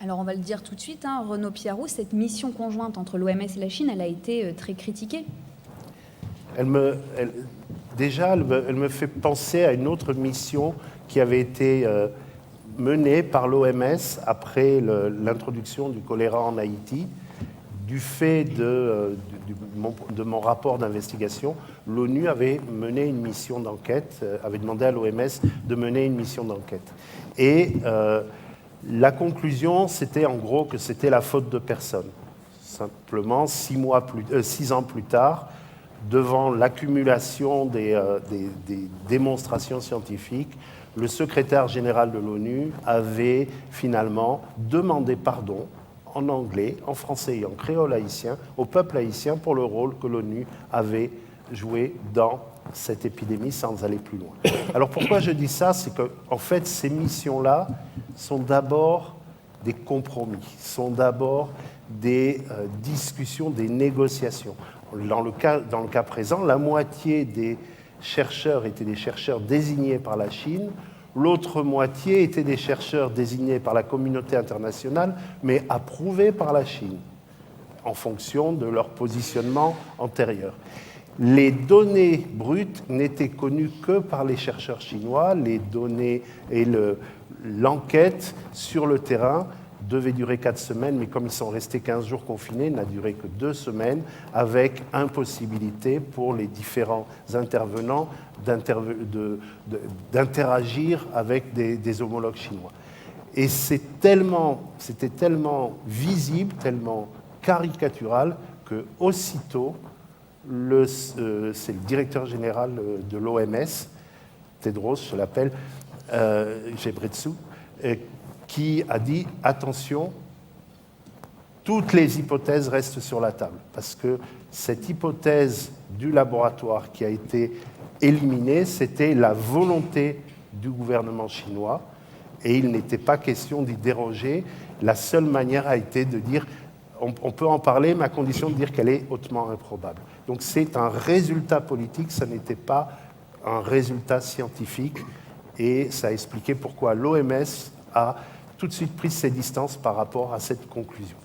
Alors on va le dire tout de suite, Renaud Piarou, cette mission conjointe entre l'OMS et la Chine, elle a été très critiquée. Elle me fait penser à une autre mission qui avait été menée par l'OMS après l'introduction du choléra en Haïti. Du fait de mon rapport d'investigation, l'ONU avait mené une mission d'enquête, avait demandé à l'OMS de mener une mission d'enquête. Et la conclusion, c'était en gros que c'était la faute de personne. Simplement, 6 ans plus tard, devant l'accumulation des démonstrations scientifiques, le secrétaire général de l'ONU avait finalement demandé pardon en anglais, en français et en créole haïtien, au peuple haïtien pour le rôle que l'ONU avait joué dans cette épidémie sans aller plus loin. Alors pourquoi je dis ça? C'est qu'en fait, ces missions-là sont d'abord des compromis, sont d'abord des discussions, des négociations. Dans le cas présent, la moitié des chercheurs étaient des chercheurs désignés par la Chine, l'autre moitié étaient des chercheurs désignés par la communauté internationale, mais approuvés par la Chine, en fonction de leur positionnement antérieur. Les données brutes n'étaient connues que par les chercheurs chinois. Les données et l'enquête sur le terrain devait durer 4 semaines, mais comme ils sont restés 15 jours confinés, n'a duré que 2 semaines, avec impossibilité pour les différents intervenants d'interagir avec des homologues chinois. Et c'était tellement visible, tellement caricatural, que aussitôt, c'est le directeur général de l'OMS, Tedros, je l'appelle, Ghebreyesus, qui a dit « Attention, toutes les hypothèses restent sur la table, parce que cette hypothèse du laboratoire qui a été éliminée, c'était la volonté du gouvernement chinois, et il n'était pas question d'y déroger. La seule manière a été de dire, on peut en parler, mais à condition de dire qu'elle est hautement improbable. Donc c'est un résultat politique, ça n'était pas un résultat scientifique, et ça a expliqué pourquoi l'OMS a tout de suite pris ses distances par rapport à cette conclusion.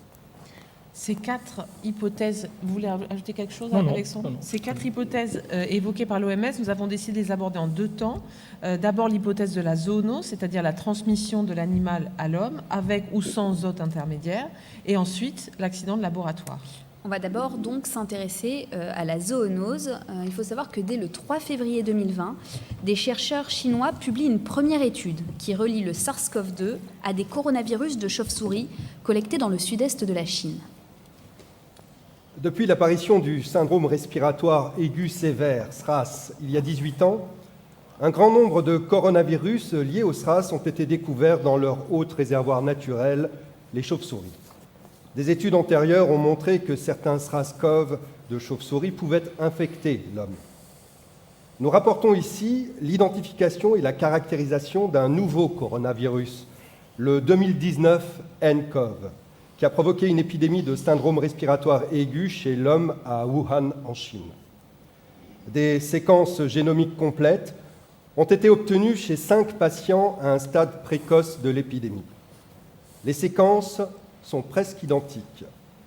Ces 4 hypothèses, vous voulez ajouter quelque chose, Non, Alexandre? non. Ces 4 hypothèses évoquées par l'OMS, nous avons décidé de les aborder en 2 temps. D'abord l'hypothèse de la zoonose, c'est-à-dire la transmission de l'animal à l'homme, avec ou sans hôte intermédiaire, et ensuite l'accident de laboratoire. On va d'abord donc s'intéresser à la zoonose. Il faut savoir que dès le 3 février 2020, des chercheurs chinois publient une première étude qui relie le SARS-CoV-2 à des coronavirus de chauve-souris collectés dans le sud-est de la Chine. Depuis l'apparition du syndrome respiratoire aigu sévère, SRAS, il y a 18 ans, un grand nombre de coronavirus liés au SRAS ont été découverts dans leur hôte réservoir naturel, les chauves-souris. Des études antérieures ont montré que certains SRAS-CoV de chauves-souris pouvaient infecter l'homme. Nous rapportons ici l'identification et la caractérisation d'un nouveau coronavirus, le 2019 nCoV, qui a provoqué une épidémie de syndrome respiratoire aigu chez l'homme à Wuhan, en Chine. Des séquences génomiques complètes ont été obtenues chez 5 patients à un stade précoce de l'épidémie. Les séquences sont presque identiques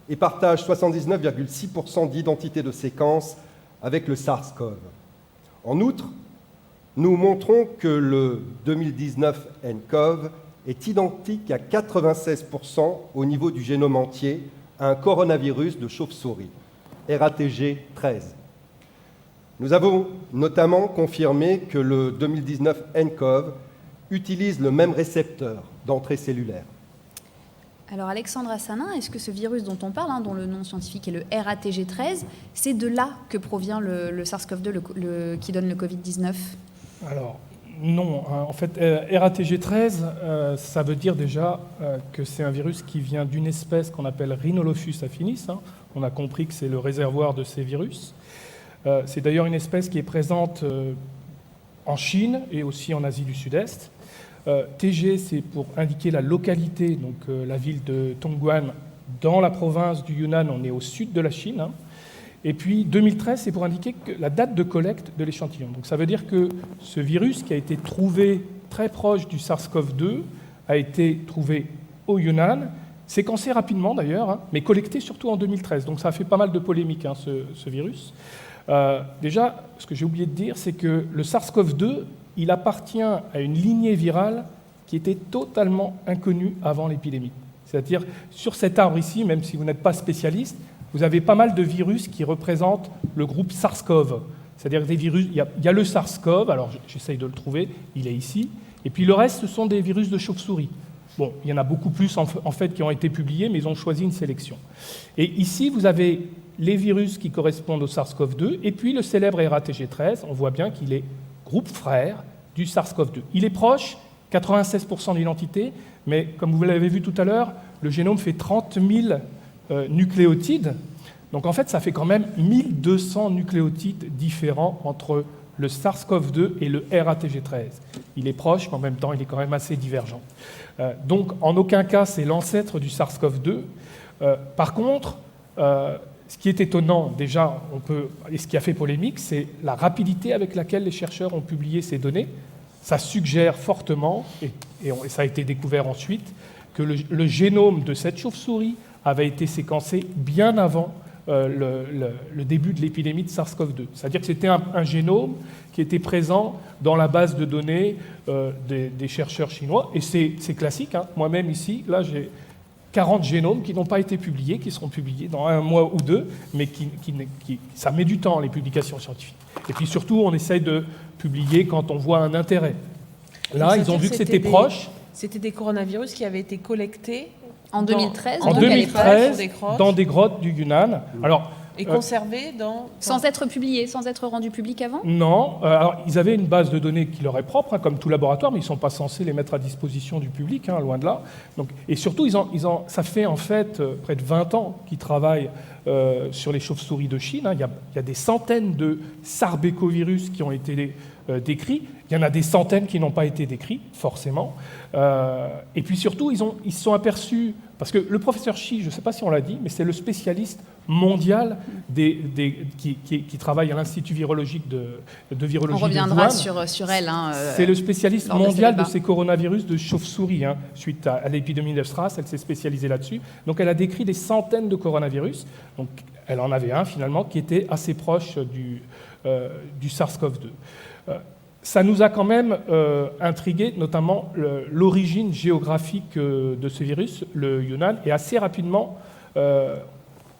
et partagent 79,6% d'identité de séquence avec le SARS-CoV. En outre, nous montrons que le 2019 nCoV est identique à 96% au niveau du génome entier à un coronavirus de chauve-souris, RATG13. Nous avons notamment confirmé que le 2019 nCoV utilise le même récepteur d'entrée cellulaire. Alors Alexandre Assanin, est-ce que ce virus dont on parle, dont le nom scientifique est le RATG13, c'est de là que provient le SARS-CoV-2 qui donne le Covid-19 ? Alors, non. En fait, RATG13, ça veut dire déjà que c'est un virus qui vient d'une espèce qu'on appelle Rhinolophus affinis. On a compris que c'est le réservoir de ces virus. C'est d'ailleurs une espèce qui est présente en Chine et aussi en Asie du Sud-Est. TG, c'est pour indiquer la localité, donc la ville de Tongguan, dans la province du Yunnan, on est au sud de la Chine. Et puis 2013, c'est pour indiquer que la date de collecte de l'échantillon. Donc ça veut dire que ce virus qui a été trouvé très proche du SARS-CoV-2 a été trouvé au Yunnan, séquencé rapidement d'ailleurs, mais collecté surtout en 2013. Donc ça a fait pas mal de polémiques, ce virus. Déjà, ce que j'ai oublié de dire, c'est que le SARS-CoV-2, il appartient à une lignée virale qui était totalement inconnue avant l'épidémie. C'est-à-dire, sur cet arbre ici, même si vous n'êtes pas spécialiste, vous avez pas mal de virus qui représentent le groupe SARS-CoV. C'est-à-dire des virus, il y a le SARS-CoV, alors j'essaye de le trouver, il est ici, et puis le reste, ce sont des virus de chauve-souris. Bon, il y en a beaucoup plus en fait qui ont été publiés, mais ils ont choisi une sélection. Et ici, vous avez les virus qui correspondent au SARS-CoV-2, et puis le célèbre RATG13, on voit bien qu'il est groupe frère du SARS-CoV-2. Il est proche, 96% d'identité, mais comme vous l'avez vu tout à l'heure, le génome fait 30 000 nucléotides. Donc en fait, ça fait quand même 1200 nucléotides différents entre le SARS-CoV-2 et le RATG13. Il est proche, mais en même temps, il est quand même assez divergent. Donc en aucun cas, c'est l'ancêtre du SARS-CoV-2. Par contre, ce qui est étonnant, déjà, et ce qui a fait polémique, c'est la rapidité avec laquelle les chercheurs ont publié ces données. Ça suggère fortement, et ça a été découvert ensuite, que le génome de cette chauve-souris avait été séquencé bien avant le début de l'épidémie de SARS-CoV-2. C'est-à-dire que c'était un génome qui était présent dans la base de données des chercheurs chinois, et c'est classique. Moi-même ici, là, j'ai 40 génomes qui n'ont pas été publiés, qui seront publiés dans 1 mois ou 2, mais ça met du temps, les publications scientifiques. Et puis surtout, on essaye de publier quand on voit un intérêt. Là, ils ont vu que c'était proche. C'était des coronavirus qui avaient été collectés en 2013, dans des grottes du Yunnan. Alors, Et conservé Sans être publié, sans être rendu public avant? Non. Alors, ils avaient une base de données qui leur est propre, comme tout laboratoire, mais ils ne sont pas censés les mettre à disposition du public, loin de là. Donc, et surtout, ça fait en fait près de 20 ans qu'ils travaillent sur les chauves-souris de Chine. Il y a des centaines de sarbecovirus qui ont été décrits. Il y en a des centaines qui n'ont pas été décrits, forcément. Et puis surtout, ils se sont aperçus, parce que le professeur Shi, je ne sais pas si on l'a dit, mais c'est le spécialiste mondial qui travaille à l'Institut virologique de virologie. On reviendra de Wuhan. sur elle. C'est le spécialiste mondial de ces coronavirus de chauve-souris. Suite à l'épidémie de SRAS, elle s'est spécialisée là-dessus. Donc elle a décrit des centaines de coronavirus. Donc elle en avait un finalement qui était assez proche du SARS-CoV-2. Ça nous a quand même intrigué, notamment l'origine géographique de ce virus, le Yunnan, et assez rapidement,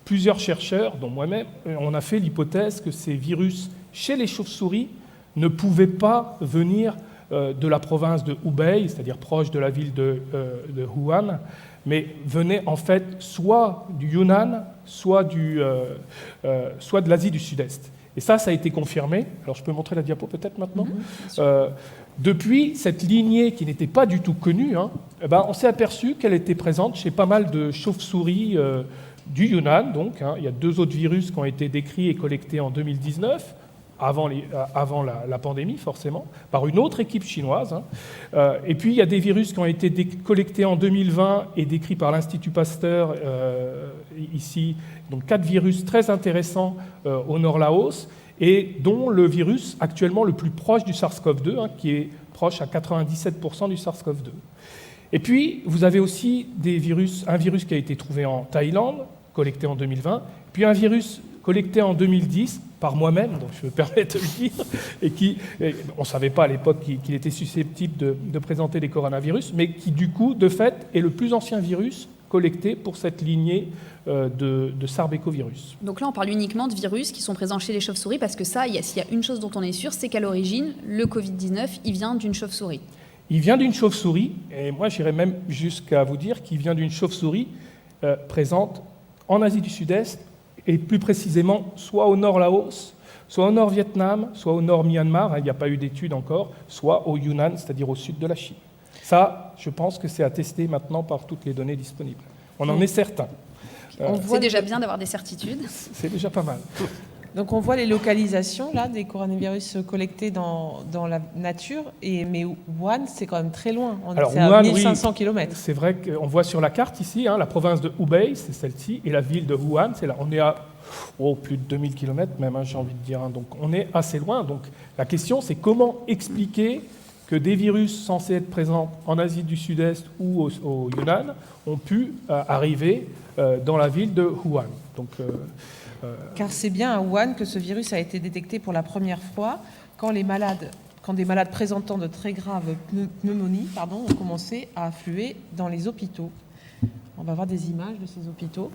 plusieurs chercheurs, dont moi-même, on a fait l'hypothèse que ces virus, chez les chauves-souris, ne pouvaient pas venir de la province de Hubei, c'est-à-dire proche de la ville de Wuhan, mais venaient en fait soit du Yunnan, soit de l'Asie du Sud-Est. Et ça a été confirmé. Alors, je peux montrer la diapo peut-être maintenant. Depuis, cette lignée qui n'était pas du tout connue, on s'est aperçu qu'elle était présente chez pas mal de chauves-souris du Yunnan. Donc, il y a 2 autres virus qui ont été décrits et collectés en 2019, avant la pandémie, forcément, par une autre équipe chinoise. Et puis, il y a des virus qui ont été collectés en 2020 et décrits par l'Institut Pasteur, ici. Donc 4 virus très intéressants au nord Laos, et dont le virus actuellement le plus proche du SARS-CoV-2, qui est proche à 97% du SARS-CoV-2. Et puis, vous avez aussi un virus qui a été trouvé en Thaïlande, collecté en 2020, puis un virus collecté en 2010 par moi-même, donc je me permets de le dire, et on ne savait pas à l'époque qu'il était susceptible de présenter des coronavirus, mais qui du coup, de fait, est le plus ancien virus collecté pour cette lignée de sarbecovirus. Donc là, on parle uniquement de virus qui sont présents chez les chauves-souris, parce que ça, s'il y a une chose dont on est sûr, c'est qu'à l'origine, le Covid-19, il vient d'une chauve-souris. Il vient d'une chauve-souris, et moi j'irais même jusqu'à vous dire qu'il vient d'une chauve-souris présente en Asie du Sud-Est, et plus précisément soit au nord Laos, soit au nord Vietnam, soit au nord Myanmar, il n'y a pas eu d'études encore, soit au Yunnan, c'est-à-dire au sud de la Chine. Ça, je pense que c'est attesté maintenant par toutes les données disponibles. On en est certain. C'est déjà bien d'avoir des certitudes. C'est déjà pas mal. Donc on voit les localisations là, des coronavirus collectés dans la nature, mais Wuhan, c'est quand même très loin. C'est à 1500 km. C'est vrai qu'on voit sur la carte ici, la province de Hubei, c'est celle-ci, et la ville de Wuhan, c'est là. On est à plus de 2000 km même, j'ai envie de dire. Donc on est assez loin. Donc la question, c'est comment expliquer que des virus censés être présents en Asie du Sud-Est ou au Yunnan ont pu arriver dans la ville de Wuhan. Donc, car c'est bien à Wuhan que ce virus a été détecté pour la première fois, quand des malades présentant de très graves pneumonies ont commencé à affluer dans les hôpitaux. On va voir des images de ces hôpitaux.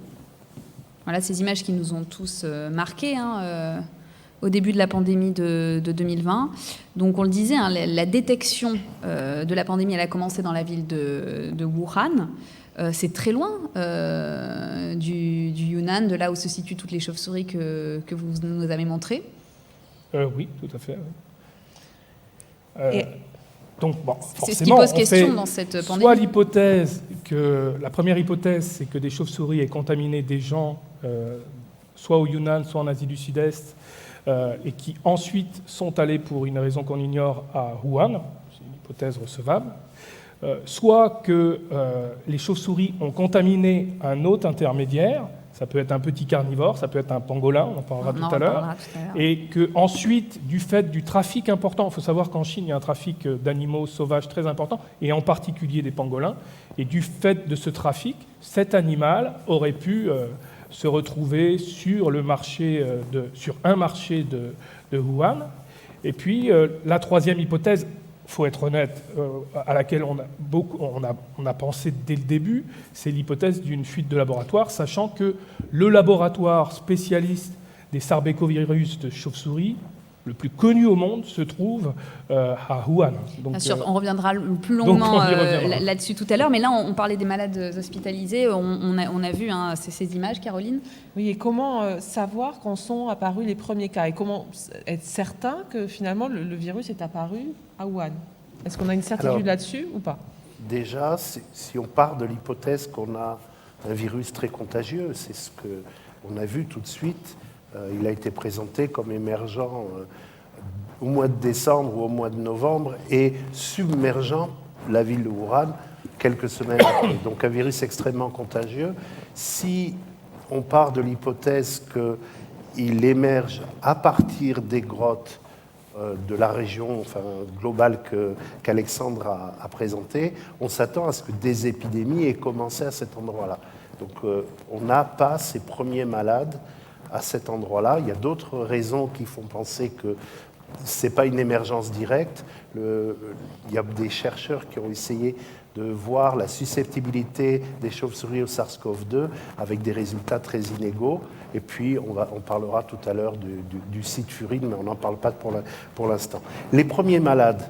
Voilà ces images qui nous ont tous marqués au début de la pandémie de 2020. Donc on le disait, la détection de la pandémie, elle a commencé dans la ville de Wuhan. C'est très loin du Yunnan, de là où se situent toutes les chauves-souris que vous nous avez montrées. Oui, tout à fait. Donc, c'est ce qui pose question dans cette pandémie. Soit la première hypothèse, c'est que des chauves-souris aient contaminé des gens, soit au Yunnan, soit en Asie du Sud-Est, et qui ensuite sont allés pour une raison qu'on ignore à Wuhan. C'est une hypothèse recevable. Soit que les chauves-souris ont contaminé un hôte intermédiaire, ça peut être un petit carnivore, ça peut être un pangolin, on en parlera tout à l'heure, et qu'ensuite, du fait du trafic important, il faut savoir qu'en Chine, il y a un trafic d'animaux sauvages très important, et en particulier des pangolins, et du fait de ce trafic, cet animal aurait pu se retrouver sur un marché de Wuhan. Et puis, la troisième hypothèse, il faut être honnête, à laquelle on a pensé dès le début, c'est l'hypothèse d'une fuite de laboratoire, sachant que le laboratoire spécialiste des sarbecovirus de chauve-souris le plus connu au monde se trouve à Wuhan. Donc, bien sûr, on reviendra plus longuement reviendra. là-dessus tout à l'heure, mais là on parlait des malades hospitalisés, on a vu ces images, Caroline. Oui, et comment savoir quand sont apparus les premiers cas et comment être certain que finalement le virus est apparu à Wuhan? Est-ce qu'on a une certitude là-dessus ou pas? Déjà, si on part de l'hypothèse qu'on a un virus très contagieux, c'est ce qu'on a vu tout de suite. Il a été présenté comme émergent au mois de décembre ou au mois de novembre et submergeant la ville de Wuhan quelques semaines après. Donc un virus extrêmement contagieux. Si on part de l'hypothèse qu'il émerge à partir des grottes de la région globale qu'Alexandre a présentée, on s'attend à ce que des épidémies aient commencé à cet endroit-là. Donc on n'a pas ces premiers malades à cet endroit-là. Il y a d'autres raisons qui font penser que ce n'est pas une émergence directe. Il y a des chercheurs qui ont essayé de voir la susceptibilité des chauves-souris au SARS-CoV-2 avec des résultats très inégaux. Et puis, on parlera tout à l'heure du site Furine, mais on n'en parle pas pour l'instant. Les premiers malades,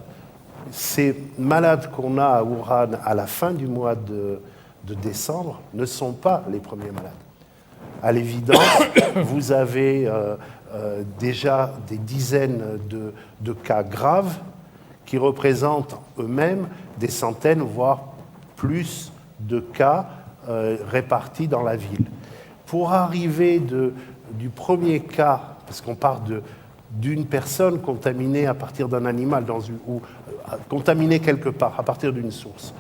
ces malades qu'on a à Wuhan à la fin du mois de décembre, ne sont pas les premiers malades. À l'évidence, vous avez déjà des dizaines de cas graves qui représentent eux-mêmes des centaines, voire plus de cas répartis dans la ville. Pour arriver du premier cas, parce qu'on part d'une personne contaminée à partir d'un animal, ou contaminée quelque part, à partir d'une source,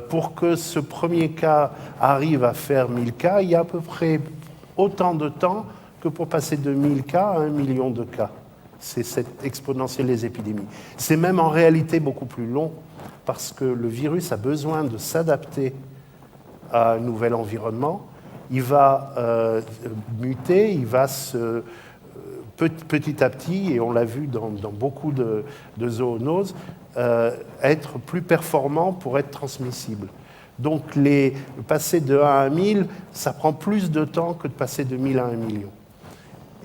pour que ce premier cas arrive à faire 1000 cas, il y a à peu près autant de temps que pour passer de 1000 cas à 1 million de cas. C'est cette exponentielle des épidémies. C'est même en réalité beaucoup plus long parce que le virus a besoin de s'adapter à un nouvel environnement. Il va muter, il va petit à petit, et on l'a vu dans beaucoup de zoonoses, être plus performant pour être transmissible. Donc passer de 1 à 1000, ça prend plus de temps que de passer de 1000 à 1 million.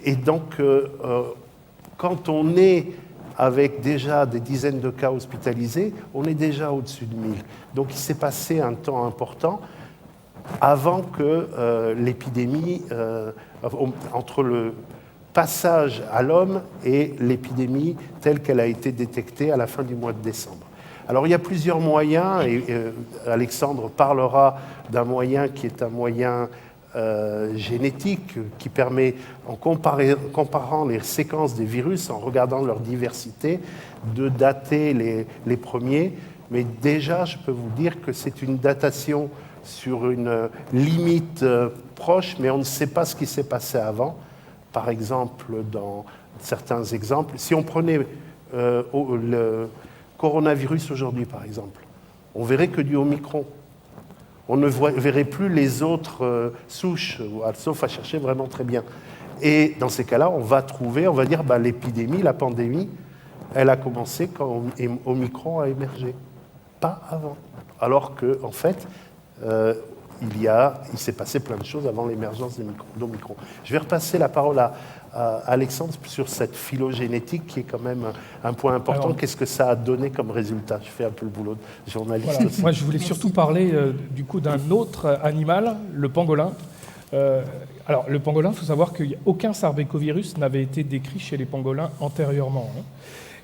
Et donc, quand on est avec déjà des dizaines de cas hospitalisés, on est déjà au-dessus de 1000. Donc il s'est passé un temps important avant que l'épidémie, entre le passage à l'homme et l'épidémie telle qu'elle a été détectée à la fin du mois de décembre. Alors il y a plusieurs moyens, et Alexandre parlera d'un moyen qui est un moyen génétique qui permet, en comparant les séquences des virus, en regardant leur diversité, de dater les premiers. Mais déjà, je peux vous dire que c'est une datation sur une limite proche, mais on ne sait pas ce qui s'est passé avant. Par exemple, dans certains exemples, si on prenait le coronavirus aujourd'hui, par exemple, on verrait que du Omicron. On ne verrait plus les autres souches, sauf à chercher vraiment très bien. Et dans ces cas-là, on va dire, l'épidémie, la pandémie, elle a commencé quand Omicron a émergé, pas avant. Alors qu'en fait, il s'est passé plein de choses avant l'émergence d'Omicron. Je vais repasser la parole à Alexandre sur cette phylogénétique qui est quand même un point important. Alors, qu'est-ce que ça a donné comme résultat? Je fais un peu le boulot de journaliste. Voilà. Moi, je voulais surtout parler du coup d'un autre animal, le pangolin. Alors, le pangolin, il faut savoir qu'aucun sarbecovirus n'avait été décrit chez les pangolins antérieurement.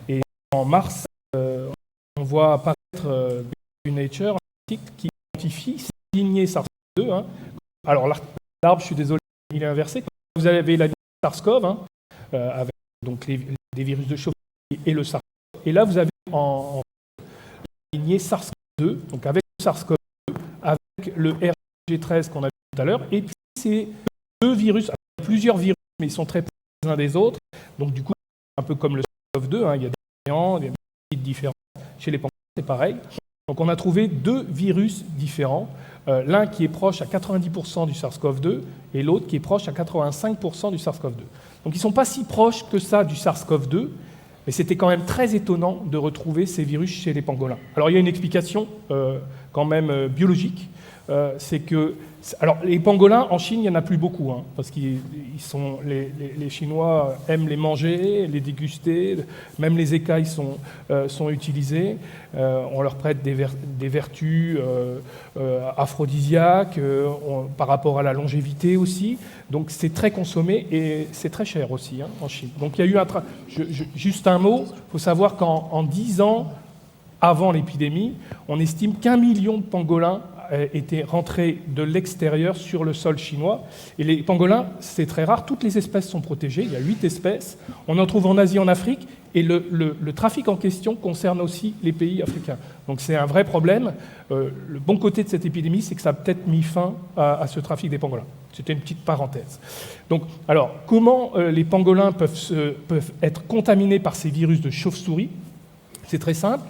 Et en mars, on voit apparaître Nature, un article qui identifie cette lignée SARS-CoV-2. Alors, l'arbre, je suis désolé, il est inversé. Vous avez la lignée SARS-CoV, avec donc des virus de chauve-souris et le SARS-CoV. Et là, vous avez en la lignée SARS-CoV-2, donc avec le SARS-CoV-2, avec le RG13 qu'on a vu tout à l'heure, et puis ces deux virus, plusieurs virus, mais ils sont très proches les uns des autres. Donc du coup, un peu comme le SARS-CoV-2, il y a des variants, des petites différences. Chez les pangolins, c'est pareil. Donc on a trouvé deux virus différents, l'un qui est proche à 90% du SARS-CoV-2 et l'autre qui est proche à 85% du SARS-CoV-2. Donc ils ne sont pas si proches que ça du SARS-CoV-2, mais c'était quand même très étonnant de retrouver ces virus chez les pangolins. Alors il y a une explication quand même biologique. c'est que... Alors, les pangolins, en Chine, il n'y en a plus beaucoup, hein, parce que les Chinois aiment les manger, les déguster, même les écailles sont utilisées. On leur prête des vertus aphrodisiaques, par rapport à la longévité aussi. Donc, c'est très consommé et c'est très cher aussi, hein, en Chine. Donc, il y a eu juste un mot, il faut savoir qu'en 10 ans, avant l'épidémie, on estime qu'1 million de pangolins étaient rentrés de l'extérieur sur le sol chinois. Et les pangolins, c'est très rare. Toutes les espèces sont protégées. Il y a 8 espèces. On en trouve en Asie, en Afrique. Et le trafic en question concerne aussi les pays africains. Donc c'est un vrai problème. Le bon côté de cette épidémie, c'est que ça a peut-être mis fin à ce trafic des pangolins. C'était une petite parenthèse. Donc, alors, comment les pangolins peuvent être contaminés par ces virus de chauve-souris? C'est très simple.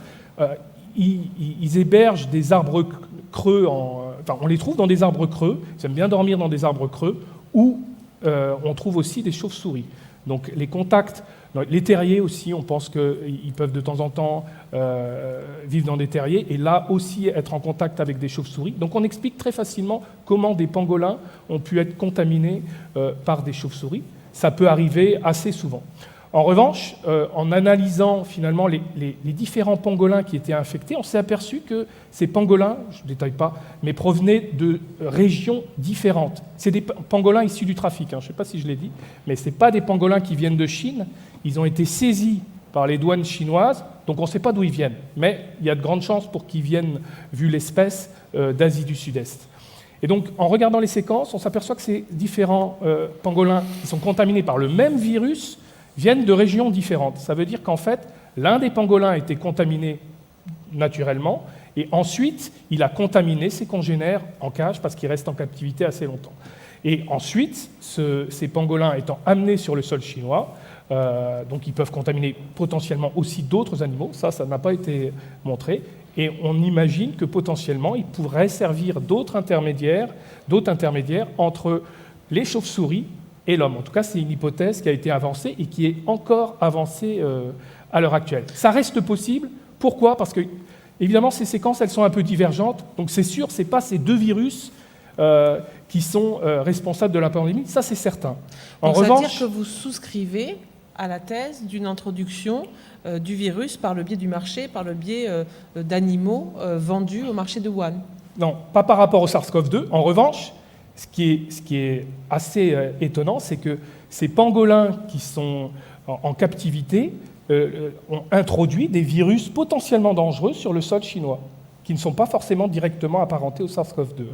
Ils hébergent des arbres creux, on les trouve dans des arbres creux, ils aiment bien dormir dans des arbres creux, où on trouve aussi des chauves-souris. Donc les contacts, les terriers aussi, on pense qu'ils peuvent de temps en temps vivre dans des terriers, et là aussi être en contact avec des chauves-souris. Donc on explique très facilement comment des pangolins ont pu être contaminés par des chauves-souris. Ça peut arriver assez souvent. En revanche, en analysant finalement les différents pangolins qui étaient infectés, on s'est aperçu que ces pangolins, je ne détaille pas, mais provenaient de régions différentes. C'est des pangolins issus du trafic, hein, je ne sais pas si je l'ai dit, mais ce n'est pas des pangolins qui viennent de Chine. Ils ont été saisis par les douanes chinoises, donc on ne sait pas d'où ils viennent. Mais il y a de grandes chances pour qu'ils viennent, vu l'espèce, d'Asie du Sud-Est. Et donc, en regardant les séquences, on s'aperçoit que ces différents pangolins qui sont contaminés par le même virus viennent de régions différentes. Ça veut dire qu'en fait, l'un des pangolins a été contaminé naturellement, et ensuite, il a contaminé ses congénères en cage parce qu'il reste en captivité assez longtemps. Et ensuite, ces pangolins étant amenés sur le sol chinois, donc ils peuvent contaminer potentiellement aussi d'autres animaux, ça n'a pas été montré, et on imagine que potentiellement, ils pourraient servir d'autres intermédiaires entre les chauves-souris et l'homme. En tout cas, c'est une hypothèse qui a été avancée et qui est encore avancée à l'heure actuelle. Ça reste possible. Pourquoi? Parce que, évidemment, ces séquences, elles sont un peu divergentes. Donc, c'est sûr, ce n'est pas ces deux virus qui sont responsables de la pandémie. Ça, c'est certain. En revanche, ça veut dire que vous souscrivez à la thèse d'une introduction du virus par le biais du marché, par le biais d'animaux vendus au marché de Wuhan? Non, pas par rapport au SARS-CoV-2. En revanche, ce qui est assez étonnant, c'est que ces pangolins qui sont en captivité ont introduit des virus potentiellement dangereux sur le sol chinois, qui ne sont pas forcément directement apparentés au SARS-CoV-2.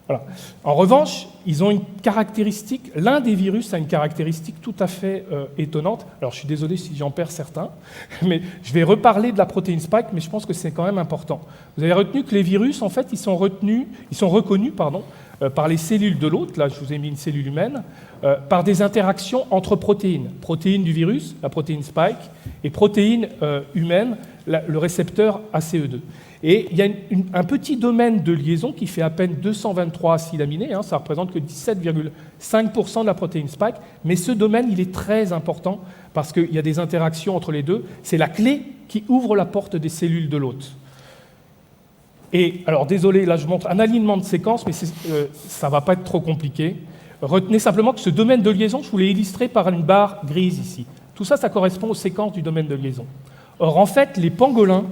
Voilà. En revanche, ils ont une caractéristique, l'un des virus a une caractéristique tout à fait étonnante. Alors je suis désolé si j'en perds certains, mais je vais reparler de la protéine spike, mais je pense que c'est quand même important. Vous avez retenu que les virus, en fait, ils sont reconnus par les cellules de l'hôte, là je vous ai mis une cellule humaine, par des interactions entre protéines. Protéines du virus, la protéine spike, et protéines humaines, le récepteur ACE2. Et il y a un petit domaine de liaison qui fait à peine 223 acides aminés, hein, ça représente que 17,5% de la protéine spike, mais ce domaine, il est très important parce qu'il y a des interactions entre les deux. C'est la clé qui ouvre la porte des cellules de l'hôte. Et alors, désolé, là je montre un alignement de séquences, mais ça ne va pas être trop compliqué. Retenez simplement que ce domaine de liaison, je vous l'ai illustré par une barre grise ici. Tout ça, ça correspond aux séquences du domaine de liaison. Or, en fait, les pangolins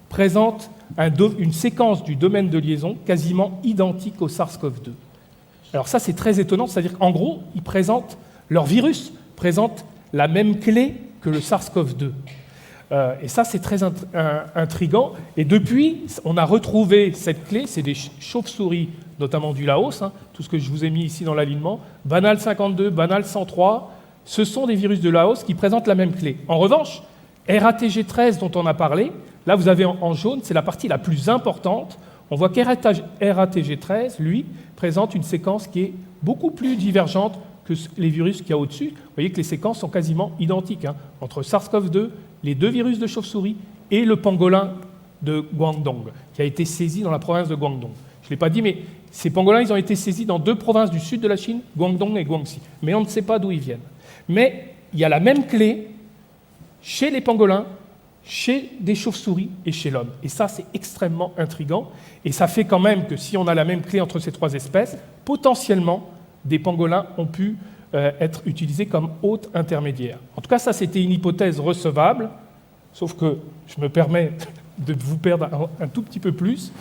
présentent une séquence du domaine de liaison quasiment identique au SARS-CoV-2. Alors ça, c'est très étonnant, c'est-à-dire qu'en gros, leur virus présente la même clé que le SARS-CoV-2. Et ça, c'est très intriguant. Et depuis, on a retrouvé cette clé, c'est des chauves-souris, notamment du Laos, hein, tout ce que je vous ai mis ici dans l'alignement, Banal 52, Banal 103, ce sont des virus de Laos qui présentent la même clé. En revanche, RATG13 dont on a parlé, là vous avez en jaune, c'est la partie la plus importante. On voit qu'RATG13, lui, présente une séquence qui est beaucoup plus divergente que les virus qu'il y a au-dessus. Vous voyez que les séquences sont quasiment identiques, hein, entre SARS-CoV-2, les deux virus de chauve-souris et le pangolin de Guangdong, qui a été saisi dans la province de Guangdong. Je ne l'ai pas dit, mais ces pangolins, ils ont été saisis dans deux provinces du sud de la Chine, Guangdong et Guangxi. Mais on ne sait pas d'où ils viennent. Mais il y a la même clé chez les pangolins, chez des chauves-souris et chez l'homme. Et ça, c'est extrêmement intriguant. Et ça fait quand même que si on a la même clé entre ces 3 espèces, potentiellement, des pangolins ont pu être utilisés comme hôtes intermédiaires. En tout cas, ça, c'était une hypothèse recevable, sauf que je me permets de vous perdre un tout petit peu plus.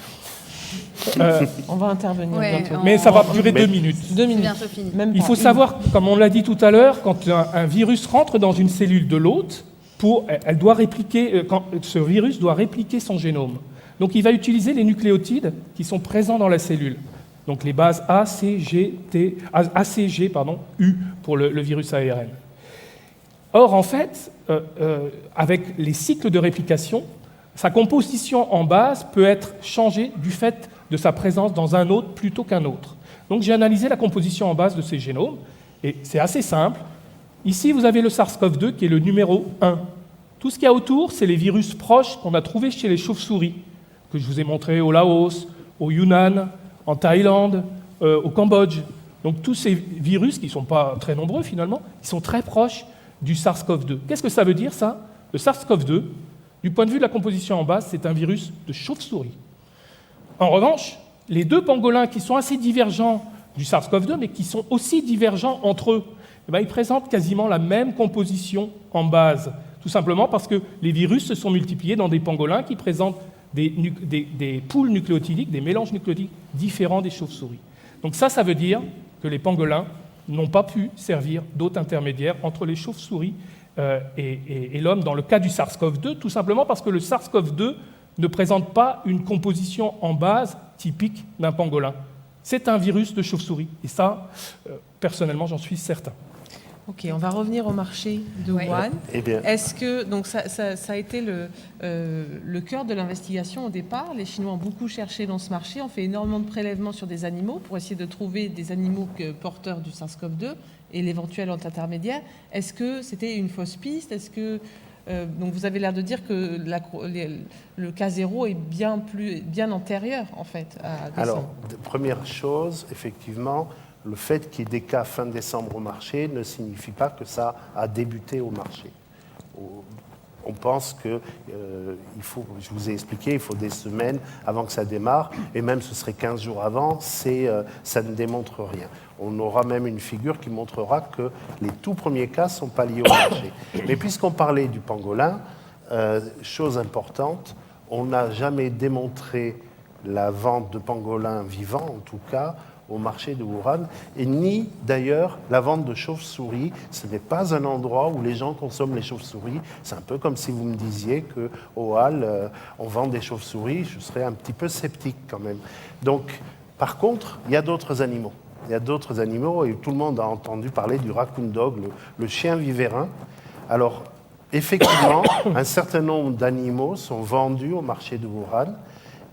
On va intervenir bientôt. Mais ça va durer 2 minutes. 2 minutes. Bientôt fini. Même Il pas faut une. savoir, comme on l'a dit tout à l'heure, quand un virus rentre dans une cellule de l'hôte, ce virus doit répliquer son génome. Donc il va utiliser les nucléotides qui sont présents dans la cellule. Donc les bases A, C, G, U pour le virus ARN. Or, en fait, avec les cycles de réplication, sa composition en base peut être changée du fait de sa présence dans un hôte plutôt qu'un autre. Donc j'ai analysé la composition en base de ces génomes, et c'est assez simple. Ici, vous avez le SARS-CoV-2 qui est le numéro 1. Tout ce qu'il y a autour, c'est les virus proches qu'on a trouvés chez les chauves-souris, que je vous ai montrés au Laos, au Yunnan, en Thaïlande, au Cambodge. Donc tous ces virus, qui ne sont pas très nombreux finalement, ils sont très proches du SARS-CoV-2. Qu'est-ce que ça veut dire, ça? Le SARS-CoV-2, du point de vue de la composition en base, c'est un virus de chauve-souris. En revanche, les 2 pangolins qui sont assez divergents du SARS-CoV-2, mais qui sont aussi divergents entre eux, ils présentent quasiment la même composition en base, tout simplement parce que les virus se sont multipliés dans des pangolins qui présentent des poules nucléotidiques, des mélanges nucléotidiques différents des chauves-souris. Donc ça veut dire que les pangolins n'ont pas pu servir d'hôte intermédiaire entre les chauves-souris et l'homme dans le cas du SARS-CoV-2, tout simplement parce que le SARS-CoV-2 ne présente pas une composition en base typique d'un pangolin. C'est un virus de chauve-souris. Et ça, personnellement, j'en suis certain. Ok, on va revenir au marché de Wuhan. Eh bien, Est-ce que donc ça a été le cœur de l'investigation au départ? Les Chinois ont beaucoup cherché dans ce marché, ont fait énormément de prélèvements sur des animaux pour essayer de trouver des animaux porteurs du SARS-CoV-2 et l'éventuel hôte intermédiaire. Est-ce que c'était une fausse piste? Est-ce que donc vous avez l'air de dire que le cas zéro est bien antérieur en fait à décembre. alors, première chose, effectivement, le fait qu'il y ait des cas fin décembre au marché ne signifie pas que ça a débuté au marché. On pense que, je vous ai expliqué, il faut des semaines avant que ça démarre, et même ce serait 15 jours avant, ça ne démontre rien. On aura même une figure qui montrera que les tout premiers cas ne sont pas liés au marché. Mais puisqu'on parlait du pangolin, chose importante, on n'a jamais démontré la vente de pangolins vivants, en tout cas, au marché de Wuhan, et ni d'ailleurs la vente de chauves-souris. Ce n'est pas un endroit où les gens consomment les chauves-souris. C'est un peu comme si vous me disiez qu'au Hall, on vend des chauves-souris. Je serais un petit peu sceptique quand même. Donc, par contre, il y a d'autres animaux. Il y a d'autres animaux, et tout le monde a entendu parler du raccoon dog, le chien vivérin. Alors, effectivement, un certain nombre d'animaux sont vendus au marché de Wuhan.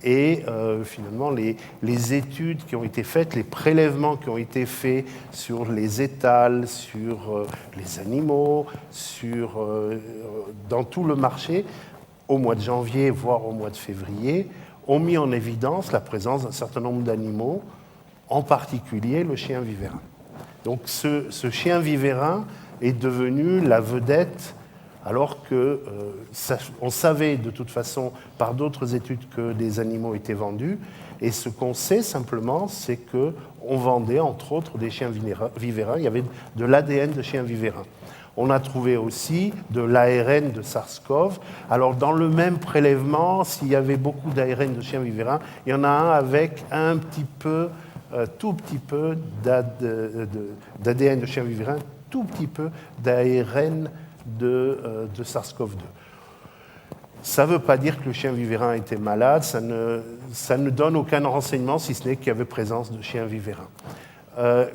Et finalement, les études qui ont été faites, les prélèvements qui ont été faits sur les étals, sur les animaux, dans tout le marché, au mois de janvier, voire au mois de février, ont mis en évidence la présence d'un certain nombre d'animaux, en particulier le chien vivérin. Donc ce chien vivérin est devenu la vedette, alors qu'on savait de toute façon par d'autres études que des animaux étaient vendus. Et ce qu'on sait simplement, c'est qu'on vendait entre autres des chiens vivérin. Il y avait de l'ADN de chiens vivérin. On a trouvé aussi de l'ARN de SARS-CoV. Alors dans le même prélèvement, s'il y avait beaucoup d'ARN de chiens vivérin, il y en a un avec un petit peu, tout petit peu d'ADN de chien vivérin, tout petit peu d'ARN de SARS-CoV-2. Ça ne veut pas dire que le chien vivérin était malade, ça ne donne aucun renseignement, si ce n'est qu'il y avait présence de chien vivérin.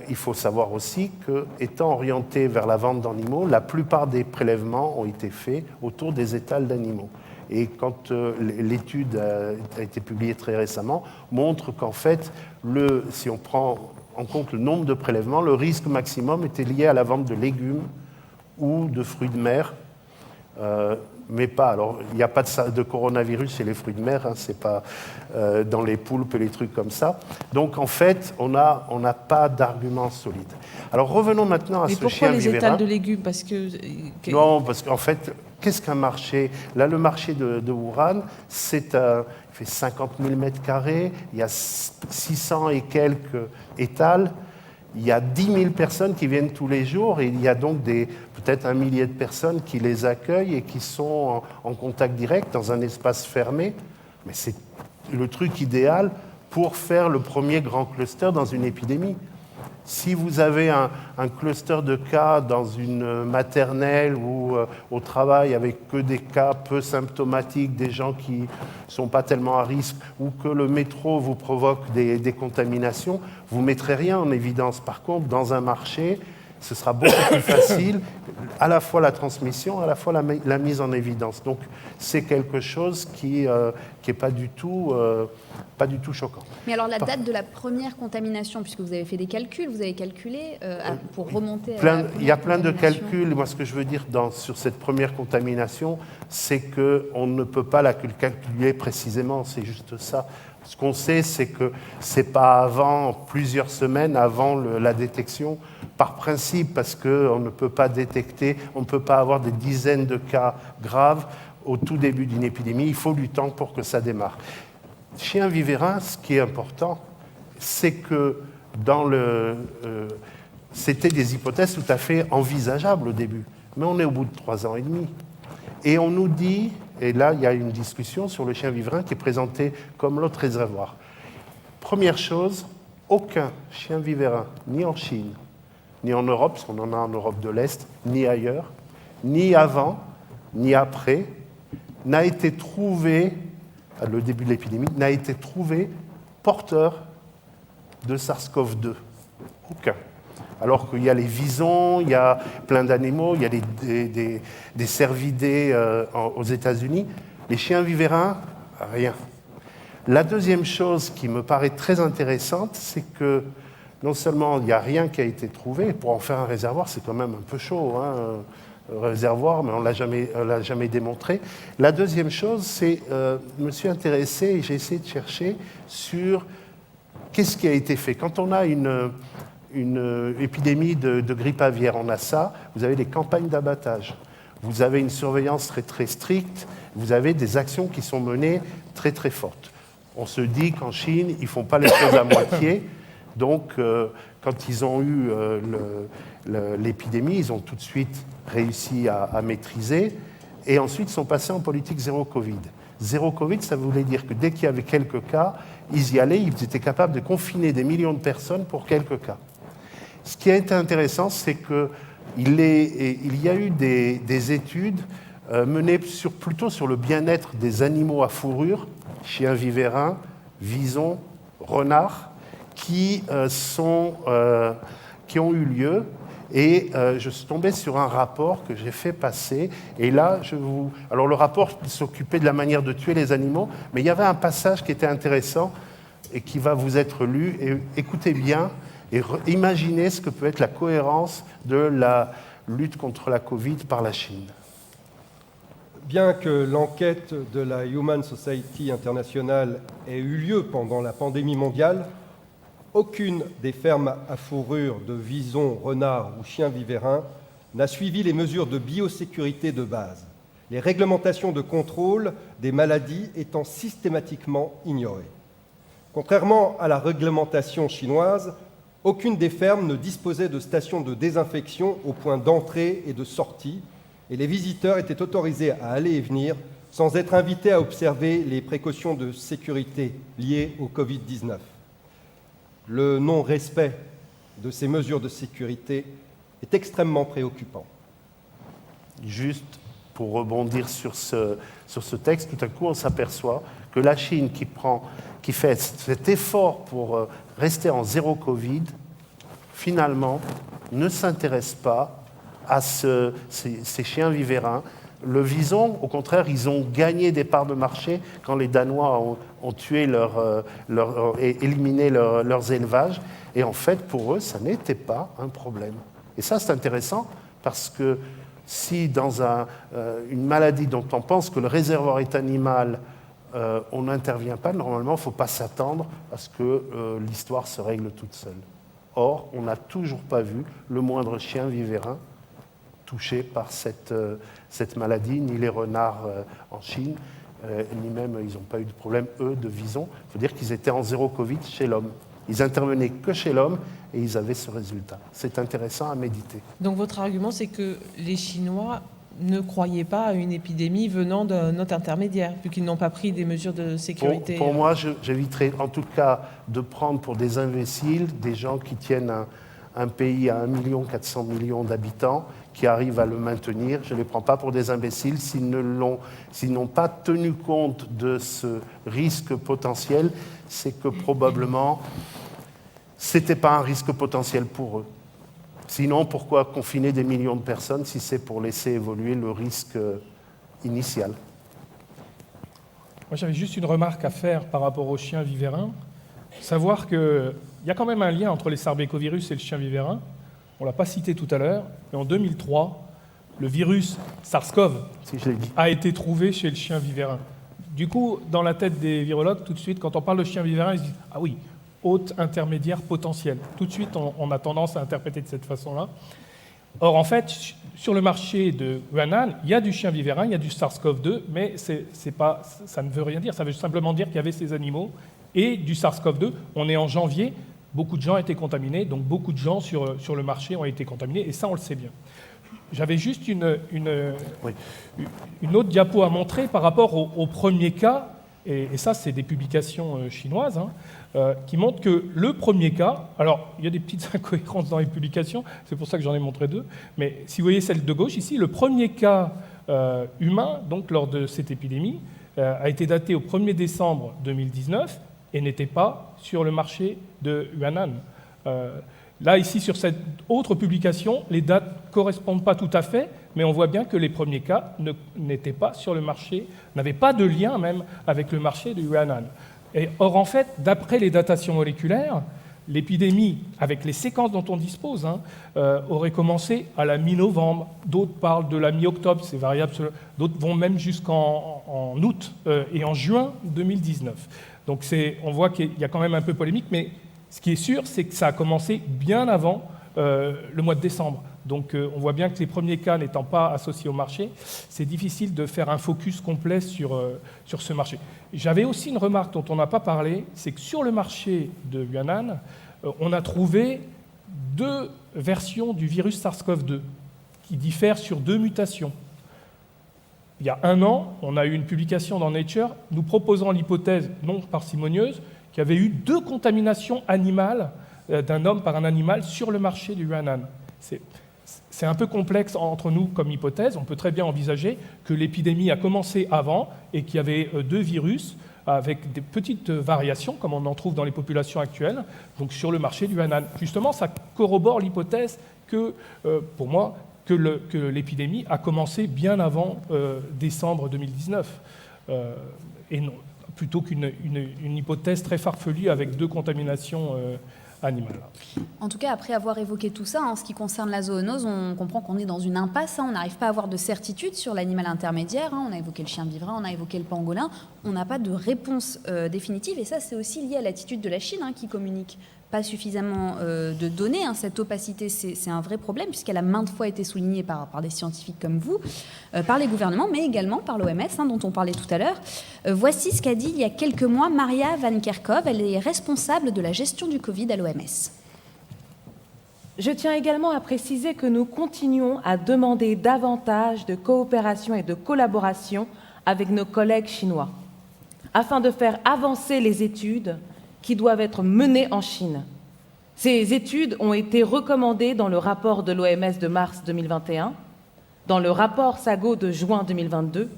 Il faut savoir aussi qu'étant orienté vers la vente d'animaux, la plupart des prélèvements ont été faits autour des étals d'animaux. Et quand l'étude a été publiée très récemment, montre qu'en fait, si on prend en compte le nombre de prélèvements, le risque maximum était lié à la vente de légumes ou de fruits de mer, mais pas. Alors, il n'y a pas de coronavirus chez les fruits de mer, hein, c'est pas dans les poulpes et les trucs comme ça. Donc, en fait, on n'a pas d'argument solide. Alors, revenons maintenant à ce chien vivérin. Mais pourquoi les étals de légumes? Non, parce qu'en fait, Qu'est-ce qu'un marché? Là, le marché de Wuhan, il fait 50 000 mètres carrés, il y a 600 et quelques étals, il y a 10 000 personnes qui viennent tous les jours et il y a donc peut-être 1 millier de personnes qui les accueillent et qui sont en contact direct dans un espace fermé. Mais c'est le truc idéal pour faire le premier grand cluster dans une épidémie. Si vous avez un cluster de cas dans une maternelle ou au travail avec que des cas peu symptomatiques, des gens qui ne sont pas tellement à risque, ou que le métro vous provoque des contaminations, vous ne mettrez rien en évidence. Par contre, dans un marché, ce sera beaucoup plus facile, à la fois la transmission, à la fois la mise en évidence. Donc c'est quelque chose qui n'est pas du tout choquant. Mais alors la date de la première contamination, puisque vous avez fait des calculs, vous avez calculé pour remonter à il y a plein de calculs. Moi, ce que je veux dire sur cette première contamination, c'est qu'on ne peut pas la calculer précisément, c'est juste ça. Ce qu'on sait, c'est que ce n'est pas avant, plusieurs semaines avant la détection, par principe, parce qu'on ne peut pas détecter, on ne peut pas avoir des dizaines de cas graves au tout début d'une épidémie. Il faut du temps pour que ça démarre. Chien vivérin, ce qui est important, c'est que c'était des hypothèses tout à fait envisageables au début. Mais on est au bout de 3 ans et demi. Et on nous dit, et là il y a une discussion sur le chien vivérin qui est présenté comme l'autre réservoir. Première chose, aucun chien vivérin, ni en Chine, ni en Europe, parce qu'on en a en Europe de l'Est, ni ailleurs, ni avant, ni après, n'a été trouvé, à le début de l'épidémie, n'a été trouvé porteur de SARS-CoV-2. Aucun. Alors qu'il y a les visons, il y a plein d'animaux, il y a des cervidés aux États-Unis. Les chiens vivérin, rien. La deuxième chose qui me paraît très intéressante, c'est que non seulement il n'y a rien qui a été trouvé, pour en faire un réservoir, c'est quand même un peu chaud, hein, un réservoir, mais on ne l'a jamais démontré. La deuxième chose, c'est je me suis intéressé et j'ai essayé de chercher sur qu'est-ce qui a été fait. Quand on a une épidémie de grippe aviaire, on a ça, vous avez des campagnes d'abattage, vous avez une surveillance très très stricte, vous avez des actions qui sont menées très très fortes. On se dit qu'en Chine, ils ne font pas les choses à moitié, donc quand ils ont eu l'épidémie, ils ont tout de suite réussi à maîtriser, et ensuite sont passés en politique zéro Covid. Zéro Covid, ça voulait dire que dès qu'il y avait quelques cas, ils y allaient, ils étaient capables de confiner des millions de personnes pour quelques cas. Ce qui a été intéressant, c'est qu'il y a eu des études menées plutôt sur le bien-être des animaux à fourrure, chiens vivérin, visons, renards, qui ont eu lieu. Et je suis tombé sur un rapport que j'ai fait passer. Et là, alors le rapport s'occupait de la manière de tuer les animaux, mais il y avait un passage qui était intéressant et qui va vous être lu. Et écoutez bien et imaginez ce que peut être la cohérence de la lutte contre la Covid par la Chine. Bien que l'enquête de la Human Society International ait eu lieu pendant la pandémie mondiale, aucune des fermes à fourrure de visons, renards ou chiens vivérin n'a suivi les mesures de biosécurité de base, les réglementations de contrôle des maladies étant systématiquement ignorées. Contrairement à la réglementation chinoise, aucune des fermes ne disposait de stations de désinfection au point d'entrée et de sortie, et les visiteurs étaient autorisés à aller et venir sans être invités à observer les précautions de sécurité liées au Covid-19. Le non-respect de ces mesures de sécurité est extrêmement préoccupant. Juste pour rebondir sur ce texte, tout à coup on s'aperçoit que la Chine qui fait cet effort pour rester en zéro Covid, finalement ne s'intéresse pas à ces chiens vivérin. Le vison, au contraire, ils ont gagné des parts de marché quand les Danois ont tué et éliminé leurs élevages. Et en fait, pour eux, ça n'était pas un problème. Et ça, c'est intéressant parce que si dans une maladie dont on pense que le réservoir est animal, on n'intervient pas, normalement, il ne faut pas s'attendre à ce que l'histoire se règle toute seule. Or, on n'a toujours pas vu le moindre chien vivérin touchés par cette maladie, ni les renards en Chine, ni même, ils n'ont pas eu de problème, eux, de vison. Il faut dire qu'ils étaient en zéro Covid chez l'homme. Ils intervenaient que chez l'homme et ils avaient ce résultat. C'est intéressant à méditer. Donc votre argument, c'est que les Chinois ne croyaient pas à une épidémie venant d'un autre intermédiaire, vu qu'ils n'ont pas pris des mesures de sécurité. Pour moi, j'éviterais en tout cas de prendre pour des imbéciles des gens qui tiennent un pays à 1,4 million d'habitants, qui arrivent à le maintenir. Je ne les prends pas pour des imbéciles s'ils n'ont pas tenu compte de ce risque potentiel, c'est que probablement ce n'était pas un risque potentiel pour eux. Sinon, pourquoi confiner des millions de personnes si c'est pour laisser évoluer le risque initial? Moi, j'avais juste une remarque à faire par rapport au chien vivérin. Savoir qu'il y a quand même un lien entre les sarbecovirus et le chien vivérin. On ne l'a pas cité tout à l'heure, mais en 2003, le virus SARS-CoV a été trouvé chez le chien vivérin. Du coup, dans la tête des virologues, tout de suite, quand on parle de chien vivérin, ils se disent « Ah oui, hôte intermédiaire potentiel ». Tout de suite, on a tendance à interpréter de cette façon-là. Or, en fait, sur le marché de Huanan, il y a du chien vivérin, il y a du SARS-CoV-2, mais ça ne veut rien dire. Ça veut simplement dire qu'il y avait ces animaux et du SARS-CoV-2. On est en janvier, beaucoup de gens ont été contaminés, donc beaucoup de gens sur le marché ont été contaminés, et ça, on le sait bien. J'avais juste une autre diapo à montrer par rapport au premier cas, et ça, c'est des publications chinoises, qui montrent que le premier cas, alors il y a des petites incohérences dans les publications, c'est pour ça que j'en ai montré deux, mais si vous voyez celle de gauche ici, le premier cas humain, donc lors de cette épidémie, a été daté au 1er décembre 2019 et n'était pas sur le marché de Huanan. Là, ici, sur cette autre publication, les dates ne correspondent pas tout à fait, mais on voit bien que les premiers cas n'étaient pas sur le marché, n'avaient pas de lien même avec le marché de Huanan. Or, en fait, d'après les datations moléculaires, l'épidémie, avec les séquences dont on dispose, aurait commencé à la mi-novembre. D'autres parlent de la mi-octobre, c'est variable. D'autres vont même jusqu'en août et en juin 2019. Donc on voit qu'il y a quand même un peu polémique, mais ce qui est sûr, c'est que ça a commencé bien avant le mois de décembre. Donc on voit bien que les premiers cas n'étant pas associés au marché, c'est difficile de faire un focus complet sur ce marché. J'avais aussi une remarque dont on n'a pas parlé, c'est que sur le marché de Huanan, on a trouvé 2 versions du virus SARS-CoV-2 qui diffèrent sur 2 mutations. Il y a 1 an, on a eu une publication dans Nature nous proposant l'hypothèse non parcimonieuse qu'il y avait eu 2 contaminations animales d'un homme par un animal sur le marché du Huanan. C'est un peu complexe entre nous comme hypothèse. On peut très bien envisager que l'épidémie a commencé avant et qu'il y avait 2 virus avec des petites variations, comme on en trouve dans les populations actuelles, donc sur le marché du Huanan. Justement, ça corrobore l'hypothèse que, pour moi, que l'épidémie a commencé bien avant décembre 2019, et non, plutôt qu'une hypothèse très farfelue avec 2 contaminations animales. En tout cas, après avoir évoqué tout ça, en ce qui concerne la zoonose, on comprend qu'on est dans une impasse. On n'arrive pas à avoir de certitude sur l'animal intermédiaire. On a évoqué le chien vivérin, on a évoqué le pangolin. On n'a pas de réponse définitive. Et ça, c'est aussi lié à l'attitude de la Chine qui communique pas suffisamment de données. Cette opacité, c'est un vrai problème, puisqu'elle a maintes fois été soulignée par des scientifiques comme vous, par les gouvernements, mais également par l'OMS, dont on parlait tout à l'heure. Voici ce qu'a dit il y a quelques mois Maria Van Kerkhove. Elle est responsable de la gestion du Covid à l'OMS. Je tiens également à préciser que nous continuons à demander davantage de coopération et de collaboration avec nos collègues chinois, afin de faire avancer les études qui doivent être menées en Chine. Ces études ont été recommandées dans le rapport de l'OMS de mars 2021, dans le rapport SAGO de juin 2022,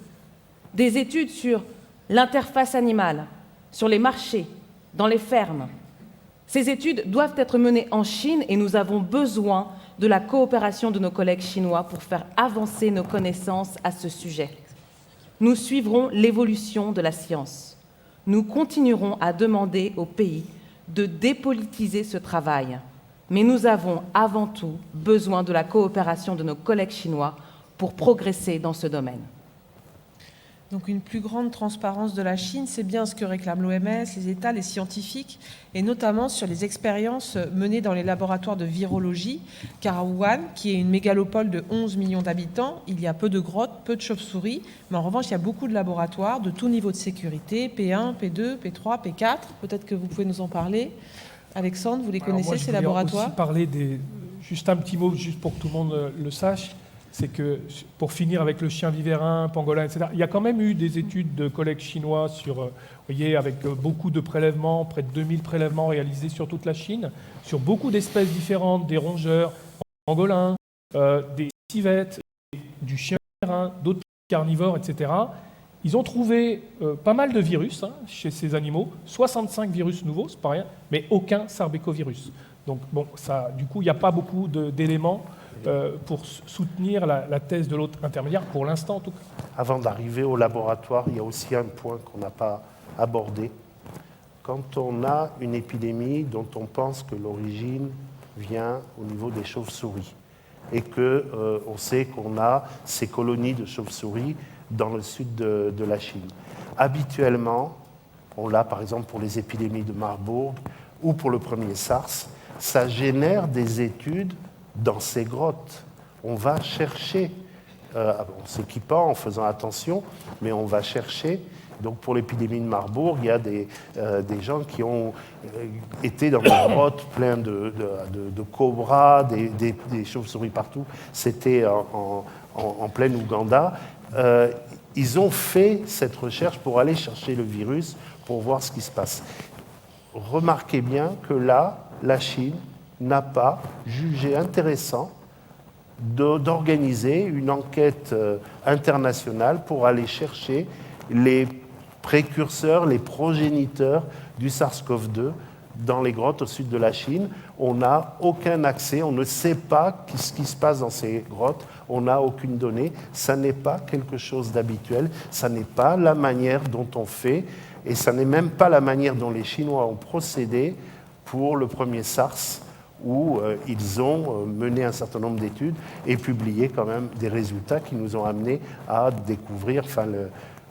des études sur l'interface animale, sur les marchés, dans les fermes. Ces études doivent être menées en Chine et nous avons besoin de la coopération de nos collègues chinois pour faire avancer nos connaissances à ce sujet. Nous suivrons l'évolution de la science. Nous continuerons à demander au pays de dépolitiser ce travail. Mais nous avons avant tout besoin de la coopération de nos collègues chinois pour progresser dans ce domaine. Donc une plus grande transparence de la Chine, c'est bien ce que réclament l'OMS, les États, les scientifiques, et notamment sur les expériences menées dans les laboratoires de virologie, car à Wuhan, qui est une mégalopole de 11 millions d'habitants, il y a peu de grottes, peu de chauves-souris, mais en revanche, il y a beaucoup de laboratoires de tout niveau de sécurité, P1, P2, P3, P4. Peut-être que vous pouvez nous en parler. Alexandre, vous les connaissez, ces laboratoires ? Je voulais aussi parler juste un petit mot, juste pour que tout le monde le sache. C'est que, pour finir avec le chien vivérin, pangolin, etc., il y a quand même eu des études de collègues chinois vous voyez, avec beaucoup de prélèvements, près de 2000 prélèvements réalisés sur toute la Chine, sur beaucoup d'espèces différentes, des rongeurs, pangolins, des civettes, du chien vivérin, d'autres carnivores, etc. Ils ont trouvé pas mal de virus chez ces animaux, 65 virus nouveaux, c'est pas rien, mais aucun sarbecovirus. Donc, bon, du coup, il n'y a pas beaucoup d'éléments pour soutenir la thèse de l'autre intermédiaire, pour l'instant en tout cas. Avant d'arriver au laboratoire, il y a aussi un point qu'on n'a pas abordé. Quand on a une épidémie dont on pense que l'origine vient au niveau des chauves-souris et qu'on sait qu'on a ces colonies de chauves-souris dans le sud de la Chine. Habituellement, on l'a par exemple pour les épidémies de Marburg ou pour le premier SARS, ça génère des études dans ces grottes. On va chercher, en s'équipant, en faisant attention, mais on va chercher. Donc pour l'épidémie de Marburg, il y a des gens qui ont été dans des grottes pleines de cobras, des chauves-souris partout. C'était en plein Ouganda. Ils ont fait cette recherche pour aller chercher le virus, pour voir ce qui se passe. Remarquez bien que là, la Chine n'a pas jugé intéressant d'organiser une enquête internationale pour aller chercher les précurseurs, les progéniteurs du SARS-CoV-2 dans les grottes au sud de la Chine. On n'a aucun accès, on ne sait pas ce qui se passe dans ces grottes, on n'a aucune donnée. Ça n'est pas quelque chose d'habituel, ça n'est pas la manière dont on fait, et ça n'est même pas la manière dont les Chinois ont procédé pour le premier SARS, où ils ont mené un certain nombre d'études et publié quand même des résultats qui nous ont amenés à découvrir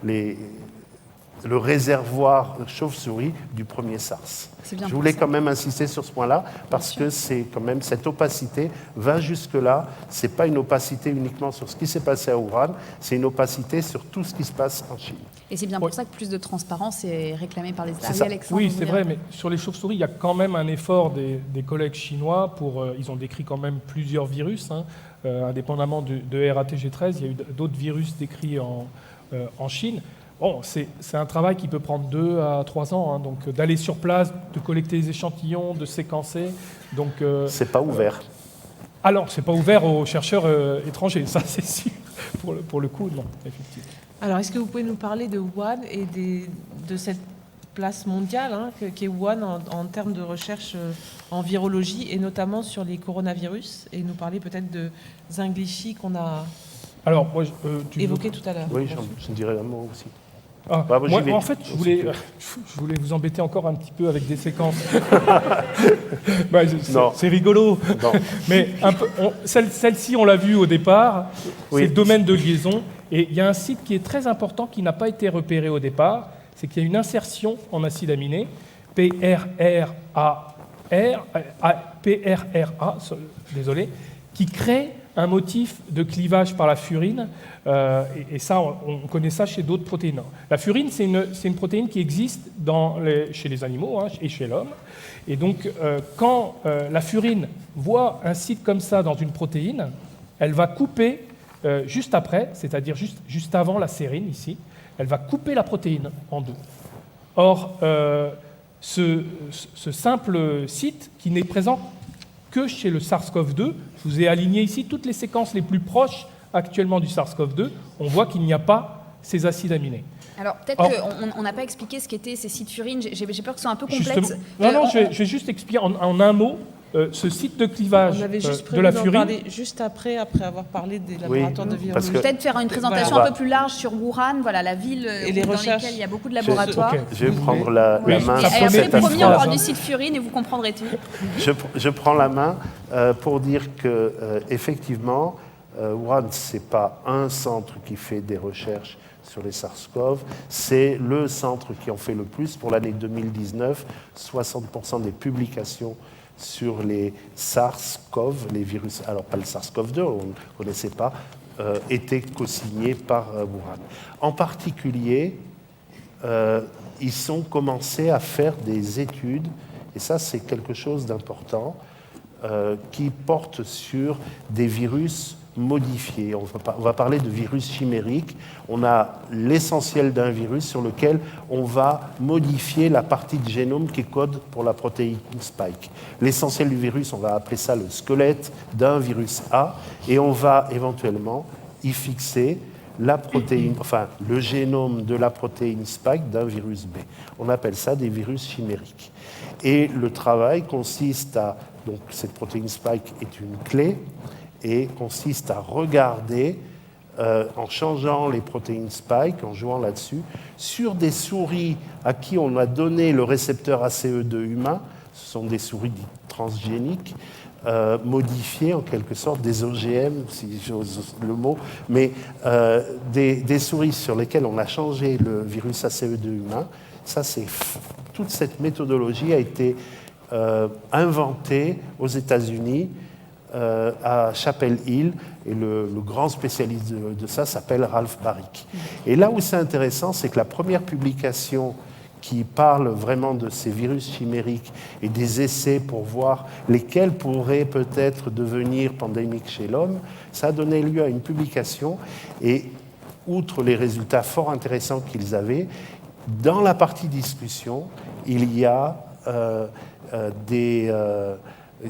le réservoir chauve-souris du premier SARS. Je voulais quand même insister sur ce point-là, parce que c'est quand même cette opacité va jusque-là. Ce n'est pas une opacité uniquement sur ce qui s'est passé à Wuhan, c'est une opacité sur tout ce qui se passe en Chine. Et c'est bien pour ça que plus de transparence est réclamée par les États. Oui, c'est vrai, mais sur les chauves-souris, il y a quand même un effort des collègues chinois. Ils ont décrit quand même plusieurs virus, indépendamment de RATG13, il y a eu d'autres virus décrits en Chine. Bon, c'est un travail qui peut prendre 2 à 3 ans, donc d'aller sur place, de collecter les échantillons, de séquencer. C'est pas ouvert. Alors, c'est pas ouvert aux chercheurs étrangers, ça c'est sûr. Pour le coup, non, effectivement. Alors, est-ce que vous pouvez nous parler de Wuhan et de cette place mondiale qu'est Wuhan en termes de recherche en virologie et notamment sur les coronavirus, et nous parler peut-être de Zinglishi qu'on a évoqué tout à l'heure. Oui, j'en dirais un mot aussi. Moi, en fait, je voulais vous embêter encore un petit peu avec des séquences. C'est rigolo. Non. Mais celle-ci, on l'a vue au départ. Oui. C'est le domaine de liaison. Et il y a un site qui est très important qui n'a pas été repéré au départ. C'est qu'il y a une insertion en acide aminé, PRRA, désolé, qui crée un motif de clivage par la furine, et ça, on connaît ça chez d'autres protéines. La furine, c'est une protéine qui existe chez les animaux et chez l'homme. Et donc, quand la furine voit un site comme ça dans une protéine, elle va couper juste après, c'est-à-dire juste avant la sérine, ici, elle va couper la protéine en deux. Or, ce simple site, qui n'est présent que chez le SARS-CoV-2, je vous ai aligné ici toutes les séquences les plus proches actuellement du SARS-CoV-2, on voit qu'il n'y a pas ces acides aminés. Alors peut-être qu'on n'a pas expliqué ce qu'étaient ces sites furines, j'ai peur que ce soit un peu complexe. Je vais juste expliquer en un mot ce site de clivage de la furine. On avait juste après avoir parlé des laboratoires de virologie. Peut-être faire une présentation un peu plus large sur Wuhan, la ville dans laquelle il y a beaucoup de laboratoires. Je vais prendre la main. Et après, promis, on parle du site furine et vous comprendrez tout. Je prends la main pour dire que effectivement, Wuhan, ce n'est pas un centre qui fait des recherches sur les SARS-CoV. C'est le centre qui en fait le plus. Pour l'année 2019, 60% des publications sur les SARS-CoV, les virus, alors pas le SARS-CoV-2, on ne connaissait pas, étaient co-signées par Wuhan. En particulier, ils ont commencé à faire des études, et ça c'est quelque chose d'important, qui porte sur des virus modifiés. On va parler de virus chimériques. On a l'essentiel d'un virus sur lequel on va modifier la partie de génome qui code pour la protéine spike. L'essentiel du virus, on va appeler ça le squelette d'un virus A, et on va éventuellement y fixer la protéine, enfin le génome de la protéine spike d'un virus B. On appelle ça des virus chimériques. Et le travail consiste à, donc cette protéine spike est une clé, et consiste à regarder, en changeant les protéines spike, en jouant là-dessus, sur des souris à qui on a donné le récepteur ACE2 humain, ce sont des souris dites transgéniques, modifiées en quelque sorte, des OGM, si j'ose le mot, mais des souris sur lesquelles on a changé le virus ACE2 humain. Ça, toute cette méthodologie a été inventée aux États-Unis, à Chapel Hill, et le grand spécialiste de ça s'appelle Ralph Baric. Et là où c'est intéressant, c'est que la première publication qui parle vraiment de ces virus chimériques et des essais pour voir lesquels pourraient peut-être devenir pandémiques chez l'homme, ça a donné lieu à une publication, et outre les résultats fort intéressants qu'ils avaient, dans la partie discussion, il y a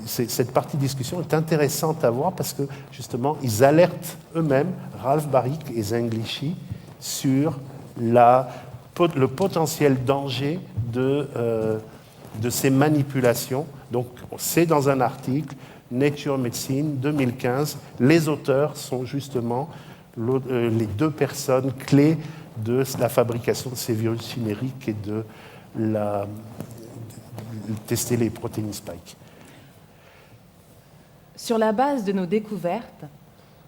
cette partie discussion est intéressante à voir parce que, justement, ils alertent eux-mêmes, Ralph Baric et Zheng Liqi, sur le potentiel danger de ces manipulations. Donc, c'est dans un article, Nature Medicine, 2015. Les auteurs sont justement les deux personnes clés de la fabrication de ces virus chimériques et de tester les protéines spike. Sur la base de nos découvertes,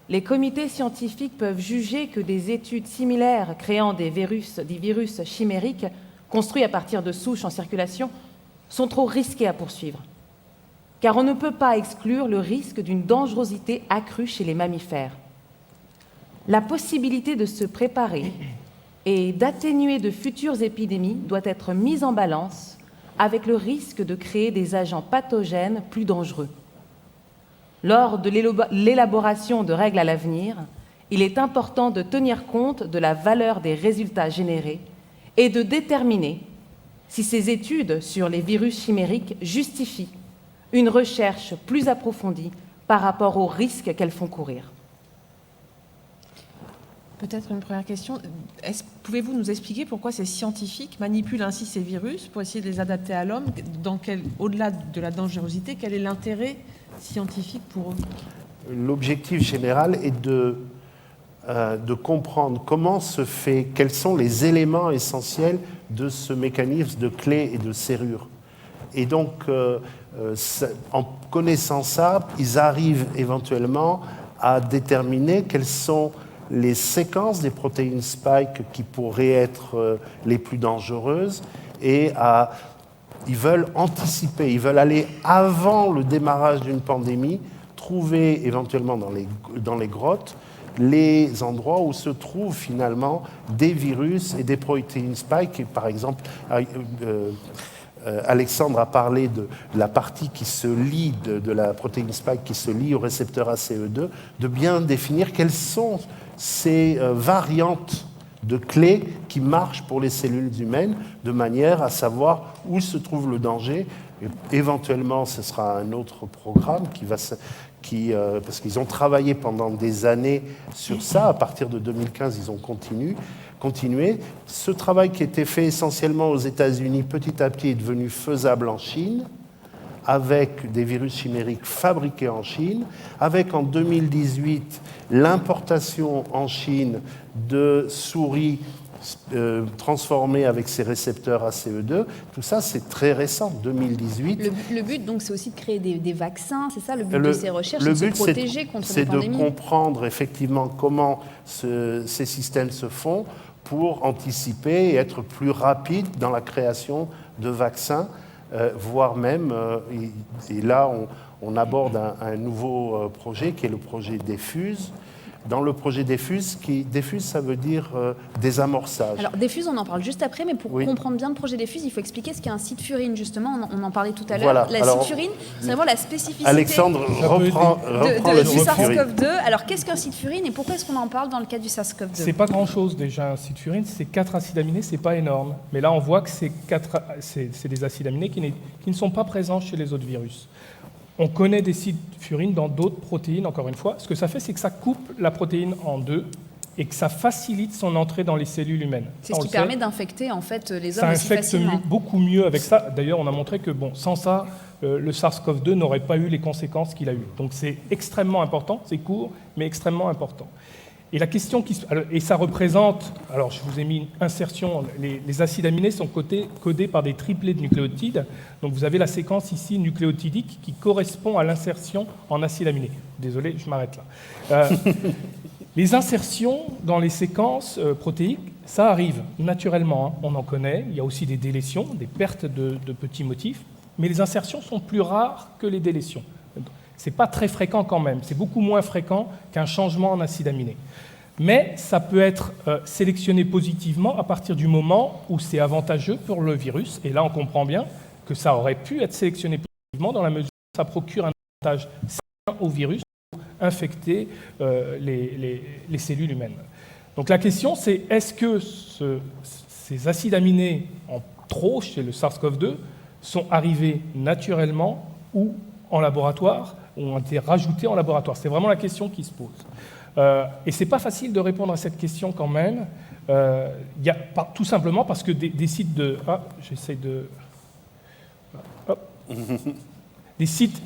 les comités scientifiques peuvent juger que des études similaires créant des virus chimériques construits à partir de souches en circulation sont trop risquées à poursuivre. Car on ne peut pas exclure le risque d'une dangerosité accrue chez les mammifères. La possibilité de se préparer et d'atténuer de futures épidémies doit être mise en balance avec le risque de créer des agents pathogènes plus dangereux. Lors de l'élaboration de règles à l'avenir, il est important de tenir compte de la valeur des résultats générés et de déterminer si ces études sur les virus chimériques justifient une recherche plus approfondie par rapport aux risques qu'elles font courir. Peut-être une première question. Pouvez-vous nous expliquer pourquoi ces scientifiques manipulent ainsi ces virus pour essayer de les adapter à l'homme? Au-delà de la dangerosité, quel est l'intérêt scientifique pour eux? L'objectif général est de comprendre comment se fait, quels sont les éléments essentiels de ce mécanisme de clé et de serrure. Et donc, en connaissant ça, ils arrivent éventuellement à déterminer quelles sont les séquences des protéines spike qui pourraient être les plus dangereuses, et ils veulent anticiper, ils veulent aller avant le démarrage d'une pandémie, trouver éventuellement dans les grottes les endroits où se trouvent finalement des virus et des protéines spike. Et par exemple, Alexandre a parlé de la partie qui se lie, de la protéine spike qui se lie au récepteur ACE2, de bien définir quelles sont ces variantes de clés qui marchent pour les cellules humaines, de manière à savoir où se trouve le danger. Et éventuellement, ce sera un autre programme parce qu'ils ont travaillé pendant des années sur ça. À partir de 2015, ils ont continué. Ce travail qui était fait essentiellement aux États-Unis, petit à petit, est devenu faisable en Chine, avec des virus chimériques fabriqués en Chine, avec en 2018 l'importation en Chine de souris transformées avec ces récepteurs ACE2. Tout ça, c'est très récent, 2018. Le but, donc, c'est aussi de créer des vaccins, c'est ça le but de ces recherches, de se protéger contre les pandémies. C'est de comprendre effectivement comment ces systèmes se font pour anticiper et être plus rapide dans la création de vaccins, voire même, et là on aborde un nouveau projet qui est le projet DEFUSE. Dans le projet DEFUSE, ça veut dire désamorçage. Alors DEFUSE, on en parle juste après, mais pour comprendre bien le projet DEFUSE, il faut expliquer ce qu'est un site furine, justement, on en parlait tout à l'heure. Voilà. La site furine, c'est vraiment la spécificité Alexandre reprend du SARS-CoV-2. Alors qu'est-ce qu'un site furine et pourquoi est-ce qu'on en parle dans le cadre du SARS-CoV-2 ? C'est pas grand-chose déjà, un site furine, c'est 4 acides aminés, c'est pas énorme. Mais là, on voit que c'est des acides aminés qui ne sont pas présents chez les autres virus. On connaît des sites furines dans d'autres protéines, encore une fois. Ce que ça fait, c'est que ça coupe la protéine en deux et que ça facilite son entrée dans les cellules humaines. C'est ce qui permet d'infecter en fait les hommes ça aussi facilement. Ça infecte beaucoup mieux avec ça. D'ailleurs, on a montré que sans ça, le SARS-CoV-2 n'aurait pas eu les conséquences qu'il a eues. Donc c'est extrêmement important, c'est court, mais extrêmement important. Et la question et ça représente, alors je vous ai mis une insertion, les acides aminés sont codés par des triplés de nucléotides. Donc vous avez la séquence ici nucléotidique qui correspond à l'insertion en acide aminé. Désolé, je m'arrête là. Les insertions dans les séquences protéiques, ça arrive naturellement, hein, on en connaît. Il y a aussi des délétions, des pertes de petits motifs, mais les insertions sont plus rares que les délétions. Ce n'est pas très fréquent quand même, c'est beaucoup moins fréquent qu'un changement en acide aminé. Mais ça peut être sélectionné positivement à partir du moment où c'est avantageux pour le virus. Et là, on comprend bien que ça aurait pu être sélectionné positivement dans la mesure où ça procure un avantage au virus pour infecter les cellules humaines. Donc la question, c'est est-ce que ces acides aminés en trop chez le SARS-CoV-2 sont arrivés naturellement ou en laboratoire, ou ont été rajoutés en laboratoire? C'est vraiment la question qui se pose. Et ce n'est pas facile de répondre à cette question quand même, tout simplement parce que des sites de... j'essaie de... Des sites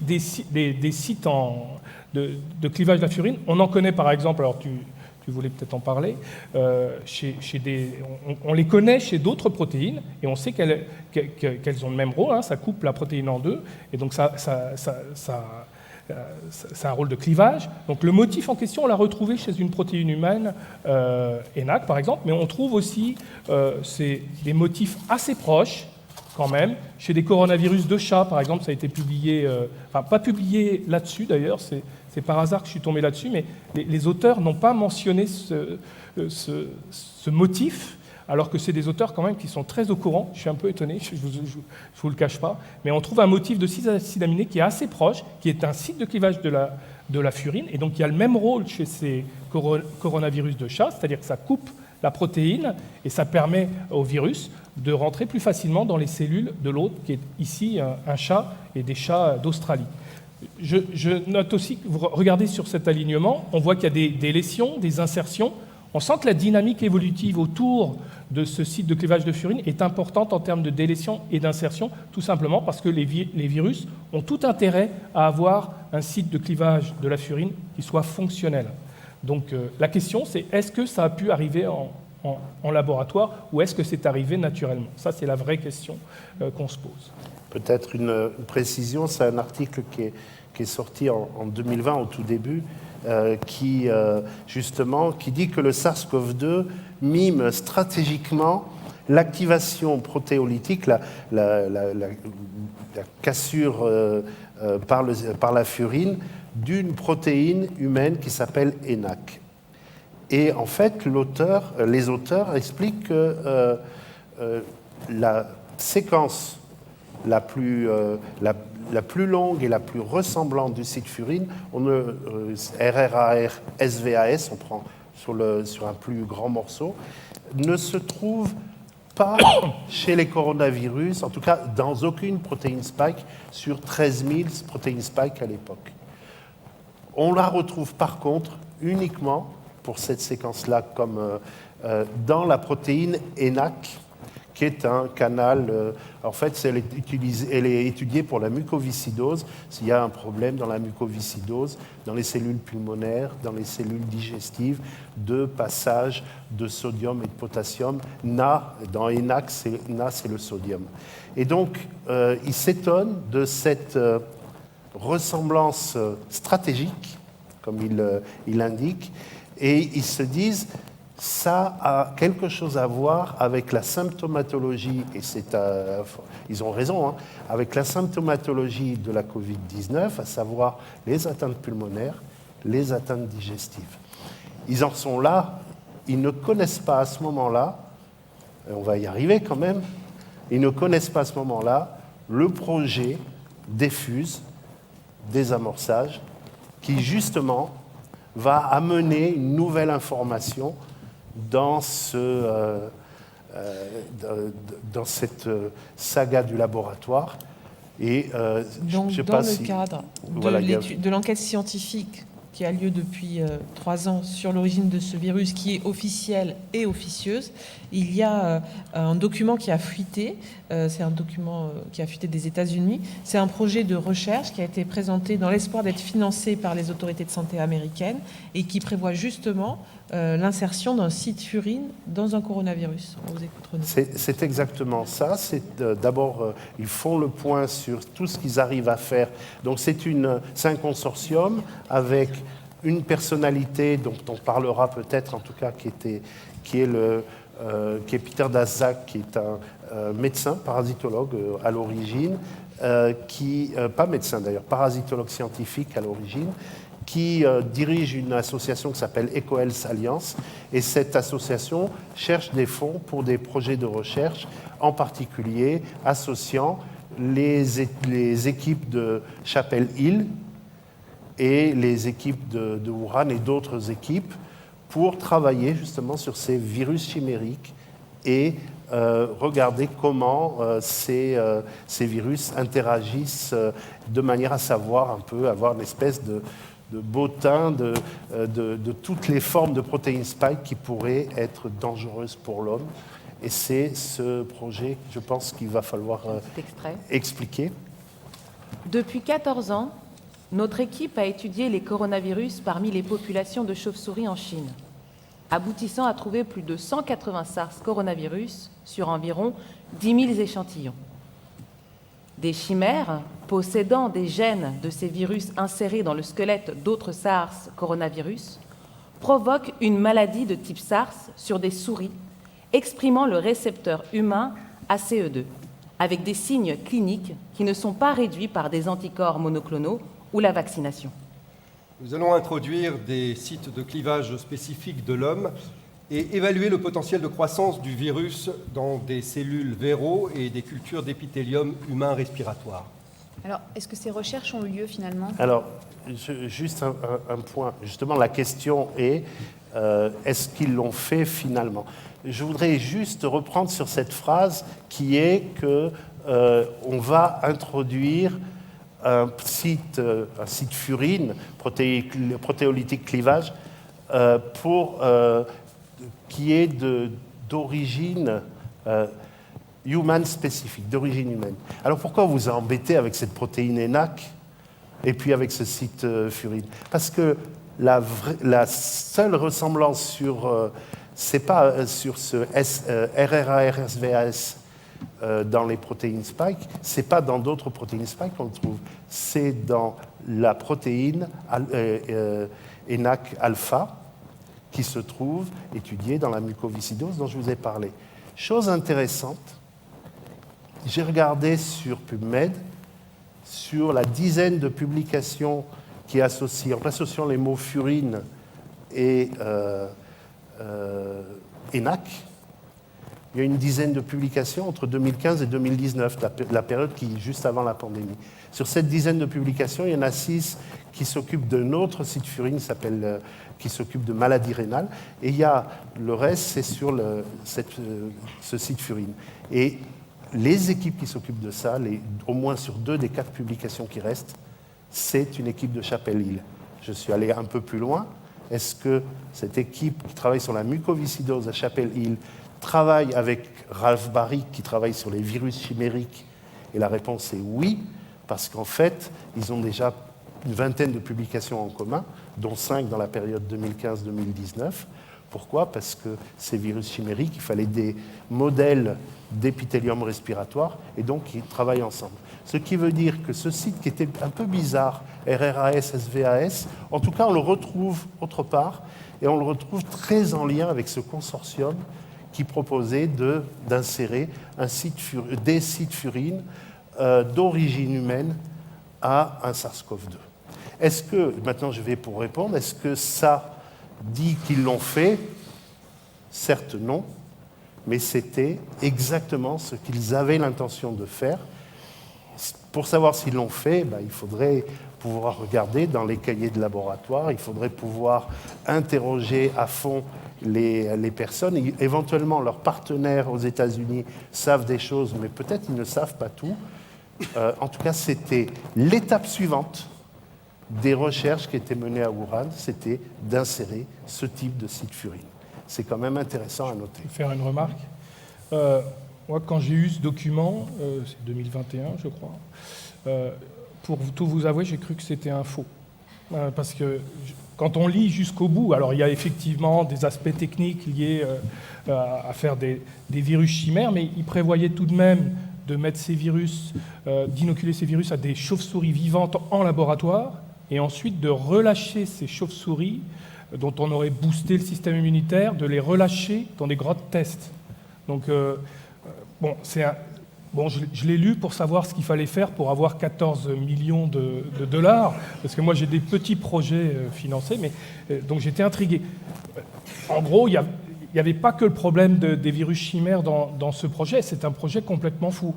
de clivage de la furine, on en connaît par exemple, alors tu voulais peut-être en parler, on les connaît chez d'autres protéines et on sait qu'elles ont le même rôle, hein, ça coupe la protéine en deux, et donc ça a un rôle de clivage. Donc le motif en question, on l'a retrouvé chez une protéine humaine, ENaC par exemple, mais on trouve aussi des motifs assez proches, quand même, chez des coronavirus de chat, par exemple, ça a été publié, pas publié là-dessus d'ailleurs, c'est par hasard que je suis tombé là-dessus, mais les auteurs n'ont pas mentionné ce motif, alors que c'est des auteurs quand même qui sont très au courant. Je suis un peu étonné, je vous le cache pas, mais on trouve un motif de 6 acides aminés qui est assez proche, qui est un site de clivage de la furine, et donc il y a le même rôle chez ces coronavirus de chat, c'est-à-dire que ça coupe la protéine et ça permet au virus de rentrer plus facilement dans les cellules de l'hôte, qui est ici un chat et des chats d'Australie. Je note aussi que vous regardez sur cet alignement, on voit qu'il y a des lésions, des insertions. On sent que la dynamique évolutive autour de ce site de clivage de furine est importante en termes de délétion et d'insertion, tout simplement parce que les virus ont tout intérêt à avoir un site de clivage de la furine qui soit fonctionnel. Donc la question, c'est est-ce que ça a pu arriver en laboratoire ou est-ce que c'est arrivé naturellement? Ça, c'est la vraie question qu'on se pose. Peut-être une précision, c'est un article qui est sorti en 2020, au tout début, qui dit que le SARS-CoV-2 mime stratégiquement l'activation protéolytique, la cassure par la furine d'une protéine humaine qui s'appelle ENaC. Et en fait, les auteurs expliquent que la séquence la plus longue et la plus ressemblante du site furine, RRAR-SVAS, on prend sur un plus grand morceau, ne se trouve pas chez les coronavirus, en tout cas dans aucune protéine spike sur 13 000 protéines spike à l'époque. On la retrouve par contre uniquement pour cette séquence-là comme dans la protéine ENaC, qui est un canal, en fait, elle est étudiée pour la mucoviscidose, s'il y a un problème dans la mucoviscidose, dans les cellules pulmonaires, dans les cellules digestives, de passage de sodium et de potassium. Na, dans ENaC, Na, c'est le sodium. Et donc, ils s'étonnent de cette ressemblance stratégique, comme il indique, et ils se disent, ça a quelque chose à voir avec la symptomatologie, et ils ont raison, hein, avec la symptomatologie de la Covid-19, à savoir les atteintes pulmonaires, les atteintes digestives. Ils en sont là, ils ne connaissent pas à ce moment-là, et on va y arriver quand même, ils ne connaissent pas à ce moment-là le projet DEFUSE, désamorçage, qui justement va amener une nouvelle information dans cette saga du laboratoire. Et donc, je sais dans pas le cadre de l'enquête scientifique qui a lieu depuis 3 ans sur l'origine de ce virus, qui est officielle et officieuse, il y a un document qui a fuité. C'est un document qui a fuité des États-Unis. C'est un projet de recherche qui a été présenté dans l'espoir d'être financé par les autorités de santé américaines et qui prévoit justement l'insertion d'un site furine dans un coronavirus. On vous écoute, Renaud. C'est exactement ça. D'abord, ils font le point sur tout ce qu'ils arrivent à faire. Donc c'est un consortium avec une personnalité dont on parlera peut-être, en tout cas, qui est Peter Daszak, qui est un médecin, parasitologue à l'origine, pas médecin d'ailleurs, parasitologue scientifique à l'origine, qui dirige une association qui s'appelle EcoHealth Alliance. Et cette association cherche des fonds pour des projets de recherche, en particulier associant les équipes de Chapel Hill et les équipes de Wuhan et d'autres équipes pour travailler justement sur ces virus chimériques et regarder comment ces virus interagissent de manière à savoir un peu, avoir une espèce de bottin de toutes les formes de protéines spike qui pourraient être dangereuses pour l'homme. Et c'est ce projet, je pense, qu'il va falloir expliquer. Depuis 14 ans, notre équipe a étudié les coronavirus parmi les populations de chauves-souris en Chine, aboutissant à trouver plus de 180 SARS coronavirus sur environ 10 000 échantillons. Des chimères possédant des gènes de ces virus insérés dans le squelette d'autres SARS coronavirus provoquent une maladie de type SARS sur des souris exprimant le récepteur humain ACE2, avec des signes cliniques qui ne sont pas réduits par des anticorps monoclonaux ou la vaccination. Nous allons introduire des sites de clivage spécifiques de l'homme et évaluer le potentiel de croissance du virus dans des cellules véro et des cultures d'épithélium humain respiratoire. Alors, est-ce que ces recherches ont eu lieu finalement? Alors, juste un point. Justement, la question est, est-ce qu'ils l'ont fait finalement? Je voudrais juste reprendre sur cette phrase qui est que on va introduire un site furine, protéolytique clivage, qui est d'origine human spécifique, d'origine humaine. Alors pourquoi vous embêtez avec cette protéine ENaC et puis avec ce site furine? Parce que la seule ressemblance c'est pas sur ce RRA-RSVAS dans les protéines spike, c'est pas dans d'autres protéines spike qu'on le trouve, c'est dans la protéine ENaC alpha qui se trouve étudiée dans la mucoviscidose dont je vous ai parlé. Chose intéressante, j'ai regardé sur PubMed, sur la dizaine de publications qui associent, en associant les mots furine et ENaC, il y a une dizaine de publications entre 2015 et 2019, la période qui est juste avant la pandémie. Sur cette dizaine de publications, il y en a 6 qui s'occupent d'un autre site furine qui s'occupe de maladies rénales, et le reste, c'est sur ce site furine. Et les équipes qui s'occupent de ça, au moins sur 2 des 4 publications qui restent, c'est une équipe de Chapel Hill. Je suis allé un peu plus loin. Est-ce que cette équipe qui travaille sur la mucoviscidose à Chapel Hill travaille avec Ralph Baric qui travaille sur les virus chimériques? Et la réponse est oui, parce qu'en fait, ils ont déjà une vingtaine de publications en commun, dont 5 dans la période 2015-2019, Pourquoi? Parce que ces virus chimériques, il fallait des modèles d'épithélium respiratoire, et donc ils travaillent ensemble. Ce qui veut dire que ce site qui était un peu bizarre, RRAS, SVAS, en tout cas on le retrouve autre part, et on le retrouve très en lien avec ce consortium qui proposait d'insérer des sites furines d'origine humaine à un SARS-CoV-2. Est-ce que, maintenant je vais pour répondre, est-ce que ça dit qu'ils l'ont fait? Certes non, mais c'était exactement ce qu'ils avaient l'intention de faire. Pour savoir s'ils l'ont fait, il faudrait pouvoir regarder dans les cahiers de laboratoire, il faudrait pouvoir interroger à fond les personnes. Et éventuellement, leurs partenaires aux États-Unis savent des choses, mais peut-être ils ne savent pas tout. En tout cas, c'était l'étape suivante des recherches qui étaient menées à Wuhan, c'était d'insérer ce type de site furine. C'est quand même intéressant à noter. Je vais faire une remarque. Moi, quand j'ai eu ce document, c'est 2021, je crois, pour tout vous avouer, j'ai cru que c'était un faux. Parce que quand on lit jusqu'au bout, alors il y a effectivement des aspects techniques liés à faire des virus chimères, mais il prévoyait tout de même de mettre ces virus, d'inoculer ces virus à des chauves-souris vivantes en laboratoire, et ensuite de relâcher ces chauves-souris dont on aurait boosté le système immunitaire, de les relâcher dans des grottes tests. Donc, je l'ai lu pour savoir ce qu'il fallait faire pour avoir 14 millions de dollars, parce que moi j'ai des petits projets financés, donc j'étais intrigué. En gros, il n'y avait pas que le problème des virus chimères dans ce projet, c'est un projet complètement fou.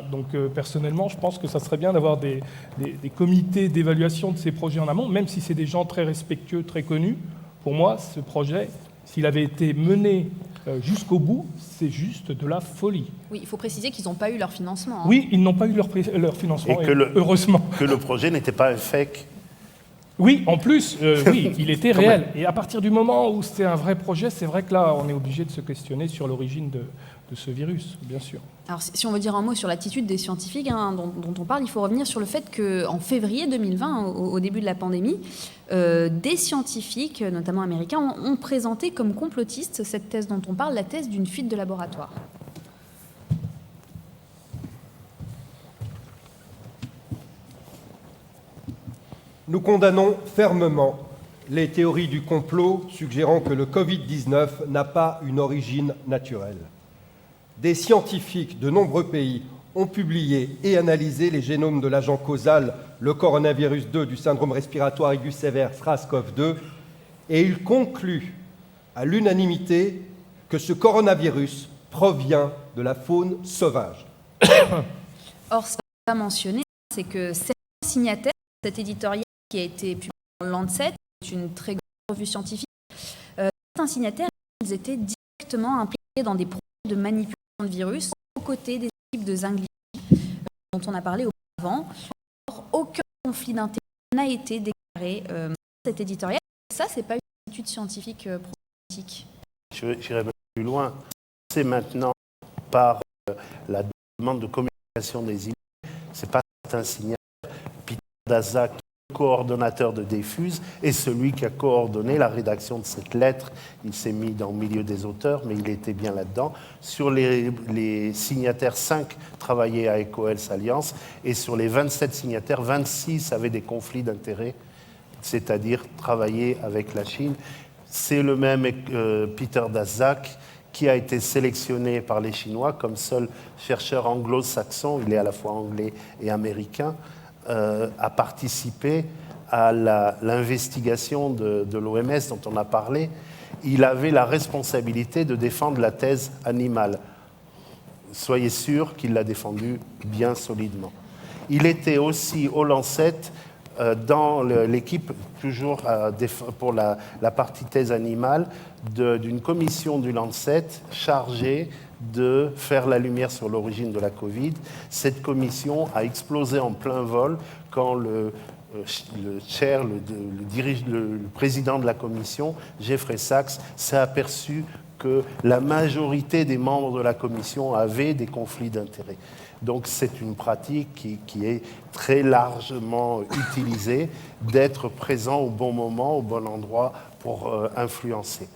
Donc personnellement, je pense que ça serait bien d'avoir des comités d'évaluation de ces projets en amont, même si c'est des gens très respectueux, très connus. Pour moi, ce projet, s'il avait été mené jusqu'au bout, c'est juste de la folie. Oui, il faut préciser qu'ils n'ont pas eu leur financement. Oui, ils n'ont pas eu leur financement, et heureusement. Que le projet n'était pas un fake. Oui, en plus, oui, il était réel. Et à partir du moment où c'était un vrai projet, c'est vrai que là, on est obligé de se questionner sur l'origine de ce virus, bien sûr. Alors, si on veut dire un mot sur l'attitude des scientifiques dont on parle, il faut revenir sur le fait qu'en février 2020, au début de la pandémie, des scientifiques, notamment américains, ont présenté comme complotistes cette thèse dont on parle, la thèse d'une fuite de laboratoire. Nous condamnons fermement les théories du complot suggérant que le Covid-19 n'a pas une origine naturelle. Des scientifiques de nombreux pays ont publié et analysé les génomes de l'agent causal, le coronavirus 2 du syndrome respiratoire aigu sévère SRAS-CoV-2, et ils concluent à l'unanimité que ce coronavirus provient de la faune sauvage. Or, ce qu'on n'a pas mentionné, c'est que certains signataires de cet éditorial qui a été publié dans Lancet, c'est une très grande revue scientifique, certains signataires, ils étaient directement impliqués dans des projets de manipulation de virus aux côtés des équipes de Zhang Li, dont on a parlé auparavant. Or, aucun conflit d'intérêt n'a été déclaré dans cet éditorial. Ça, c'est pas une étude scientifique problématique. J'irai même plus loin. C'est maintenant par la demande de communication des îles. C'est pas un signataire, Peter Daszak, coordonnateur de Diffuse, et celui qui a coordonné la rédaction de cette lettre. Il s'est mis dans le milieu des auteurs, mais il était bien là-dedans. Sur les signataires, 5 travaillaient à EcoHealth Alliance, et sur les 27 signataires, 26 avaient des conflits d'intérêts, c'est-à-dire travailler avec la Chine. C'est le même Peter Daszak qui a été sélectionné par les Chinois comme seul chercheur anglo-saxon, il est à la fois anglais et américain, a participé à l'investigation de l'OMS dont on a parlé. Il avait la responsabilité de défendre la thèse animale. Soyez sûr qu'il l'a défendue bien solidement. Il était aussi au Lancet dans l'équipe, toujours pour la partie thèse animale, d'une commission du Lancet chargée de faire la lumière sur l'origine de la Covid. Cette commission a explosé en plein vol quand le président de la commission, Jeffrey Sachs, s'est aperçu que la majorité des membres de la commission avaient des conflits d'intérêts. Donc c'est une pratique qui est très largement utilisée, d'être présent au bon moment, au bon endroit pour influencer.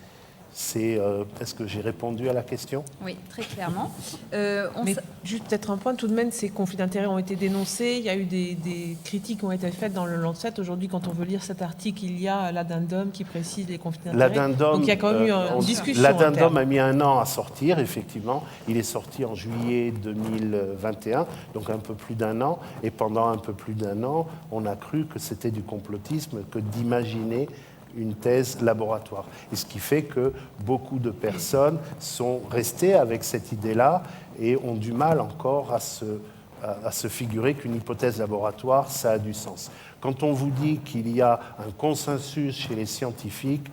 Est-ce que j'ai répondu à la question? Oui, très clairement. Mais juste peut-être un point tout de même, ces conflits d'intérêts ont été dénoncés. Il y a eu des critiques qui ont été faites dans le Lancet. Aujourd'hui, quand on veut lire cet article, il y a l'addendum qui précise les conflits d'intérêts. Donc il y a quand même eu une discussion. L'addendum a mis 1 an à sortir, effectivement. Il est sorti en juillet 2021, donc un peu plus d'1 an. Et pendant un peu plus d'1 an, on a cru que c'était du complotisme que d'imaginer une thèse laboratoire. Et ce qui fait que beaucoup de personnes sont restées avec cette idée-là et ont du mal encore à se figurer qu'une hypothèse laboratoire, ça a du sens. Quand on vous dit qu'il y a un consensus chez les scientifiques,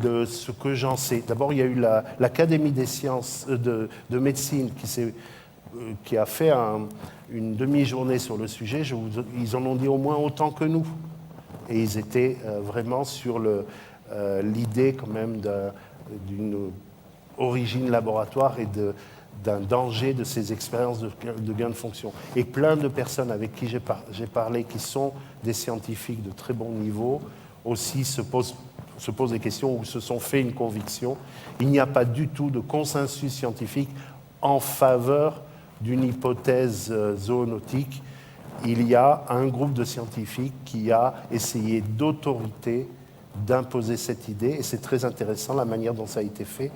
de ce que j'en sais, d'abord il y a eu l'Académie des sciences de médecine qui a fait une demi-journée sur le sujet, ils en ont dit au moins autant que nous. Et ils étaient vraiment sur l'idée quand même d'une origine laboratoire et d'un danger de ces expériences de gain de fonction. Et plein de personnes avec qui j'ai parlé, qui sont des scientifiques de très bon niveau, aussi se posent des questions ou se sont fait une conviction. Il n'y a pas du tout de consensus scientifique en faveur d'une hypothèse zoonotique. Il y a un groupe de scientifiques qui a essayé d'autorité d'imposer cette idée, et c'est très intéressant la manière dont ça a été fait.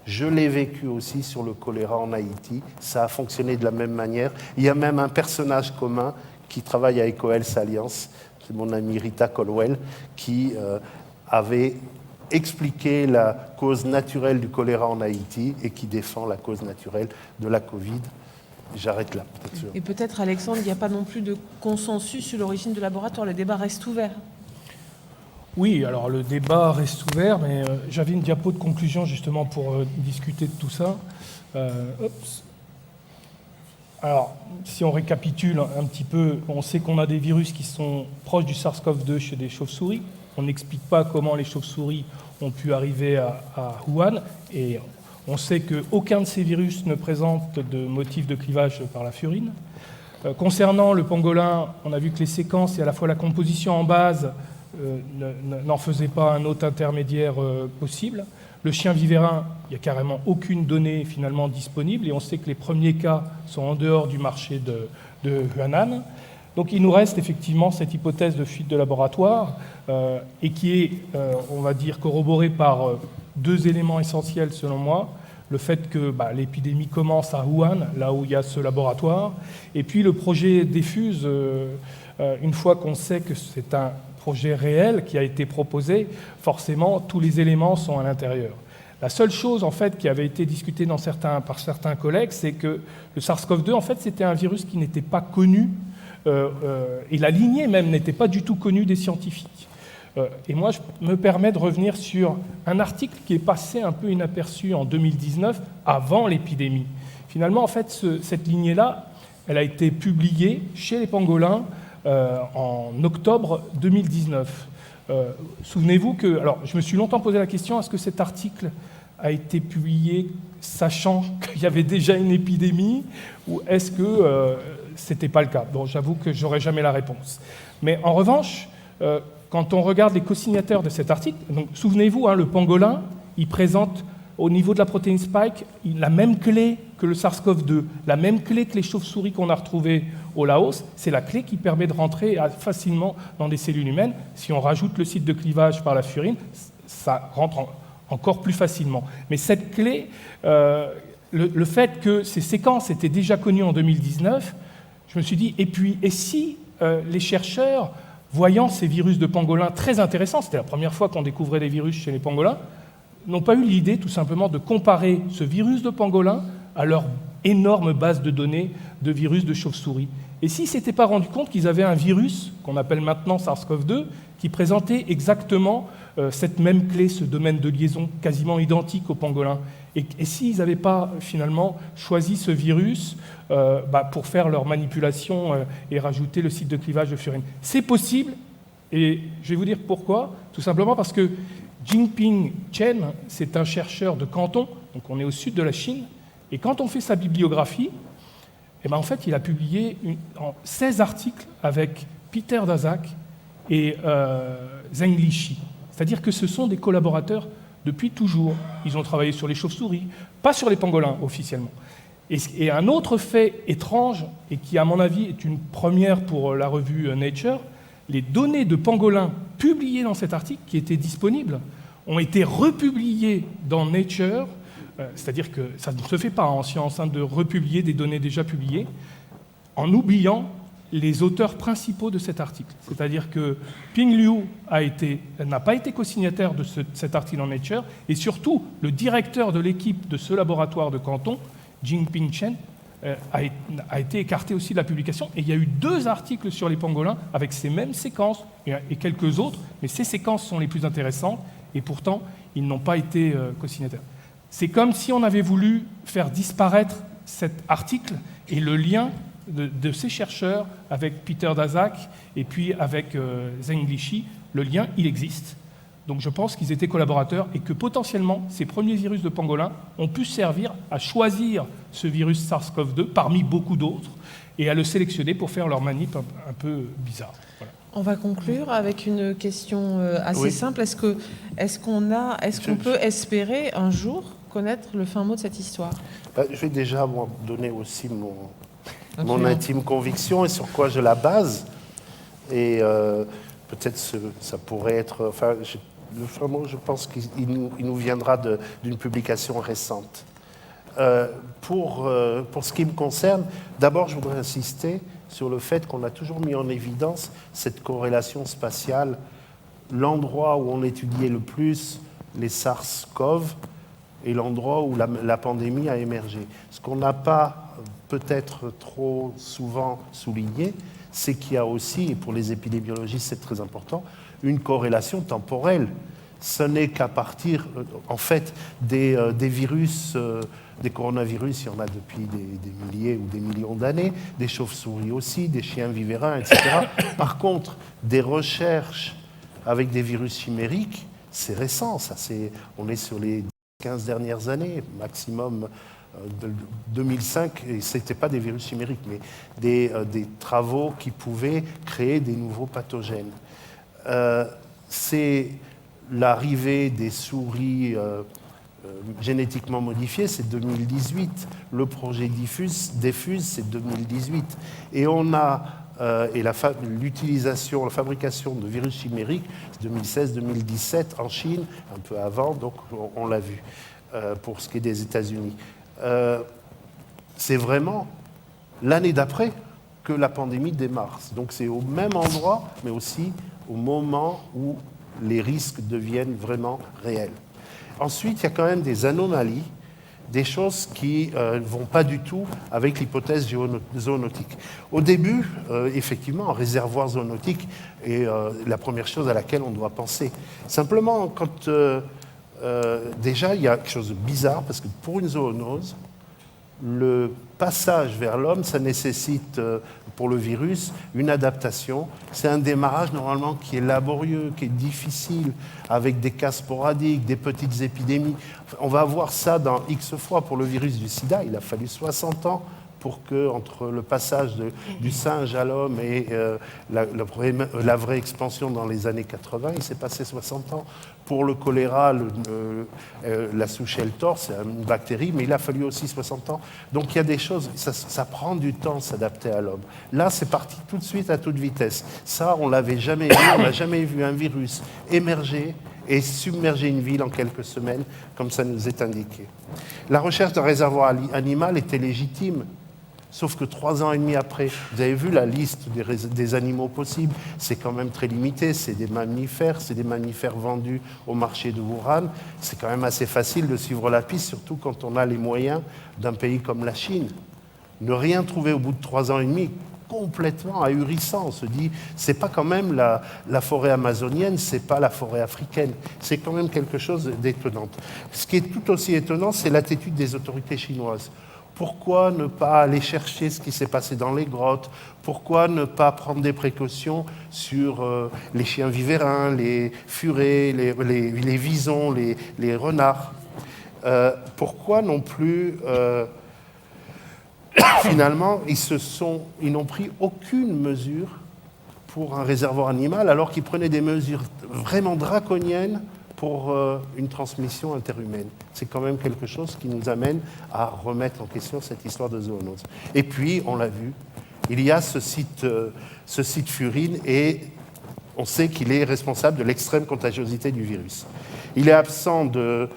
Je l'ai vécu aussi sur le choléra en Haïti, ça a fonctionné de la même manière. Il y a même un personnage commun qui travaille à EcoHealth Alliance, c'est mon amie Rita Colwell, qui avait expliqué la cause naturelle du choléra en Haïti et qui défend la cause naturelle de la Covid. J'arrête là, peut-être sûr. Et peut-être, Alexandre, il n'y a pas non plus de consensus sur l'origine du laboratoire. Le débat reste ouvert. Oui, alors le débat reste ouvert, mais j'avais une diapo de conclusion justement pour discuter de tout ça. Alors, si on récapitule un petit peu, on sait qu'on a des virus qui sont proches du SARS-CoV-2 chez des chauves-souris. On n'explique pas comment les chauves-souris ont pu arriver à Wuhan, et on sait qu'aucun de ces virus ne présente de motif de clivage par la furine. Concernant le pangolin, on a vu que les séquences et à la fois la composition en base n'en faisaient pas un hôte intermédiaire possible. Le chien vivérin, il n'y a carrément aucune donnée finalement disponible, et on sait que les premiers cas sont en dehors du marché de Huanan. Donc il nous reste effectivement cette hypothèse de fuite de laboratoire et qui est, on va dire, corroborée par 2 éléments essentiels selon moi. Le fait que l'épidémie commence à Wuhan, là où il y a ce laboratoire, et puis le projet Diffuse, une fois qu'on sait que c'est un projet réel qui a été proposé, forcément tous les éléments sont à l'intérieur. La seule chose en fait qui avait été discutée par certains collègues, c'est que le SARS-CoV-2 en fait c'était un virus qui n'était pas connu et la lignée même n'était pas du tout connue des scientifiques. Et moi, je me permets de revenir sur un article qui est passé un peu inaperçu en 2019, avant l'épidémie. Finalement, en fait, cette lignée-là, elle a été publiée chez les pangolins en octobre 2019. Souvenez-vous que... Alors, je me suis longtemps posé la question, est-ce que cet article a été publié sachant qu'il y avait déjà une épidémie, ou est-ce que c'était pas le cas? Bon, j'avoue que j'aurais jamais la réponse. Mais en revanche... quand on regarde les co-signataires de cet article, donc souvenez-vous, le pangolin, il présente au niveau de la protéine spike la même clé que le SARS-CoV-2, la même clé que les chauves-souris qu'on a retrouvées au Laos. C'est la clé qui permet de rentrer facilement dans des cellules humaines. Si on rajoute le site de clivage par la furine, ça rentre encore plus facilement. Mais cette clé, le fait que ces séquences étaient déjà connues en 2019, je me suis dit, et si les chercheurs, voyant ces virus de pangolins très intéressants, c'était la première fois qu'on découvrait des virus chez les pangolins, n'ont pas eu l'idée tout simplement de comparer ce virus de pangolin à leur énorme base de données de virus de chauve-souris. Et s'ils ne s'étaient pas rendus compte qu'ils avaient un virus, qu'on appelle maintenant SARS-CoV-2, qui présentait exactement cette même clé, ce domaine de liaison quasiment identique au pangolin. Et s'ils n'avaient pas finalement choisi ce virus pour faire leur manipulation et rajouter le site de clivage de furine. C'est possible, et je vais vous dire pourquoi. Tout simplement parce que Jinping Chen, c'est un chercheur de Canton, donc on est au sud de la Chine, et quand on fait sa bibliographie, en fait, il a publié 16 articles avec Peter Daszak et Zheng Liqi. C'est-à-dire que ce sont des collaborateurs depuis toujours. Ils ont travaillé sur les chauves-souris, pas sur les pangolins officiellement. Et un autre fait étrange, et qui à mon avis est une première pour la revue Nature, les données de pangolins publiées dans cet article, qui étaient disponibles, ont été republiées dans Nature, c'est-à-dire que ça ne se fait pas en science de republier des données déjà publiées, en oubliant les auteurs principaux de cet article. C'est-à-dire que Ping Liu n'a pas été co-signataire de cet article en Nature, et surtout, le directeur de l'équipe de ce laboratoire de Canton, Jingping Chen, a été écarté aussi de la publication. Et il y a eu 2 articles sur les pangolins avec ces mêmes séquences, et quelques autres, mais ces séquences sont les plus intéressantes, et pourtant, ils n'ont pas été co-signataires. C'est comme si on avait voulu faire disparaître cet article et le lien de ces chercheurs avec Peter Daszak et puis avec Zheng Liqi. Le lien, il existe. Donc je pense qu'ils étaient collaborateurs et que potentiellement, ces premiers virus de pangolin ont pu servir à choisir ce virus SARS-CoV-2 parmi beaucoup d'autres et à le sélectionner pour faire leur manip un peu bizarre. Voilà. On va conclure avec une question assez simple. Est-ce qu'on peut espérer un jour connaître le fin mot de cette histoire? Je vais déjà donner aussi mon intime conviction et sur quoi je la base. Et peut-être ça pourrait être... Enfin, le fin mot, je pense qu'il nous viendra d'une publication récente. Pour ce qui me concerne, d'abord, je voudrais insister sur le fait qu'on a toujours mis en évidence cette corrélation spatiale. L'endroit où on étudiait le plus les SARS-CoV et l'endroit où la pandémie a émergé. Ce qu'on n'a pas peut-être trop souvent souligné, c'est qu'il y a aussi, et pour les épidémiologistes c'est très important, une corrélation temporelle. Ce n'est qu'à partir, en fait, des virus, des coronavirus, il y en a depuis des milliers ou des millions d'années, des chauves-souris aussi, des chiens vivérins, etc. Par contre, des recherches avec des virus chimériques, c'est récent, on est sur les 15 dernières années, maximum 2005, et ce n'étaient pas des virus chimériques, mais des travaux qui pouvaient créer des nouveaux pathogènes. C'est l'arrivée des souris génétiquement modifiées, c'est 2018. Le projet Diffuse, c'est 2018. Et on a l'utilisation, la fabrication de virus chimériques, 2016-2017 en Chine, un peu avant, donc on l'a vu pour ce qui est des États-Unis. C'est vraiment l'année d'après que la pandémie démarre. Donc c'est au même endroit, mais aussi au moment où les risques deviennent vraiment réels. Ensuite, il y a quand même des anomalies, des choses qui ne vont pas du tout avec l'hypothèse zoonotique. Au début, effectivement, un réservoir zoonotique est la première chose à laquelle on doit penser. Simplement, quand déjà, il y a quelque chose de bizarre, parce que pour une zoonose, le passage vers l'homme, ça nécessite, pour le virus, une adaptation. C'est un démarrage, normalement, qui est laborieux, qui est difficile, avec des cas sporadiques, des petites épidémies. On va voir ça dans X fois. Pour le virus du sida, il a fallu 60 ans pour que, entre le passage du singe à l'homme et la vraie expansion dans les années 80, il s'est passé 60 ans. Pour le choléra, la souche Eltor, c'est une bactérie, mais il a fallu aussi 60 ans. Donc il y a des choses, ça prend du temps de s'adapter à l'homme. Là, c'est parti tout de suite à toute vitesse. Ça, on ne l'avait jamais vu, on n'a jamais vu un virus émerger et submerger une ville en quelques semaines, comme ça nous est indiqué. La recherche d'un réservoir animal était légitime. Sauf que 3 ans et demi après, vous avez vu la liste des animaux possibles, c'est quand même très limité, c'est des mammifères vendus au marché de Wuhan. C'est quand même assez facile de suivre la piste, surtout quand on a les moyens d'un pays comme la Chine. Ne rien trouver au bout de 3 ans et demi, complètement ahurissant. On se dit, c'est pas quand même la forêt amazonienne, c'est pas la forêt africaine. C'est quand même quelque chose d'étonnant. Ce qui est tout aussi étonnant, c'est l'attitude des autorités chinoises. Pourquoi ne pas aller chercher ce qui s'est passé dans les grottes? Pourquoi ne pas prendre des précautions sur les chiens vivérins, les furets, les visons, les renards? Pourquoi non plus... finalement, ils n'ont pris aucune mesure pour un réservoir animal, alors qu'ils prenaient des mesures vraiment draconiennes pour une transmission interhumaine. C'est quand même quelque chose qui nous amène à remettre en question cette histoire de zoonose. Et puis, on l'a vu, il y a ce site Furine et on sait qu'il est responsable de l'extrême contagiosité du virus. Il est absent de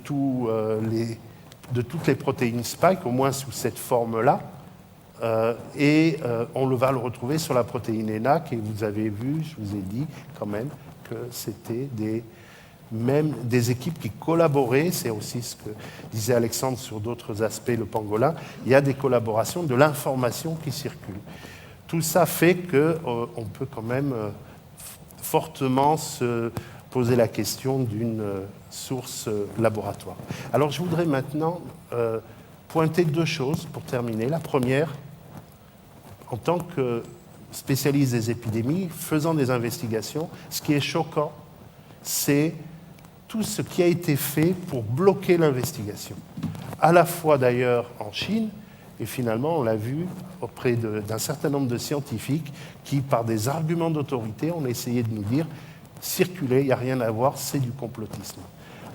toutes les protéines spike, au moins sous cette forme-là, et on va le retrouver sur la protéine ENaC, et vous avez vu, je vous ai dit quand même que c'était même des équipes qui collaboraient, c'est aussi ce que disait Alexandre sur d'autres aspects, le pangolin, il y a des collaborations, de l'information qui circule. Tout ça fait qu'on peut quand même fortement se poser la question d'une source laboratoire. Alors je voudrais maintenant pointer 2 choses pour terminer. La première, en tant que spécialiste des épidémies, faisant des investigations, ce qui est choquant, c'est tout ce qui a été fait pour bloquer l'investigation. À la fois d'ailleurs en Chine, et finalement on l'a vu auprès d'un certain nombre de scientifiques qui, par des arguments d'autorité, ont essayé de nous dire « circulez, il n'y a rien à voir, c'est du complotisme ».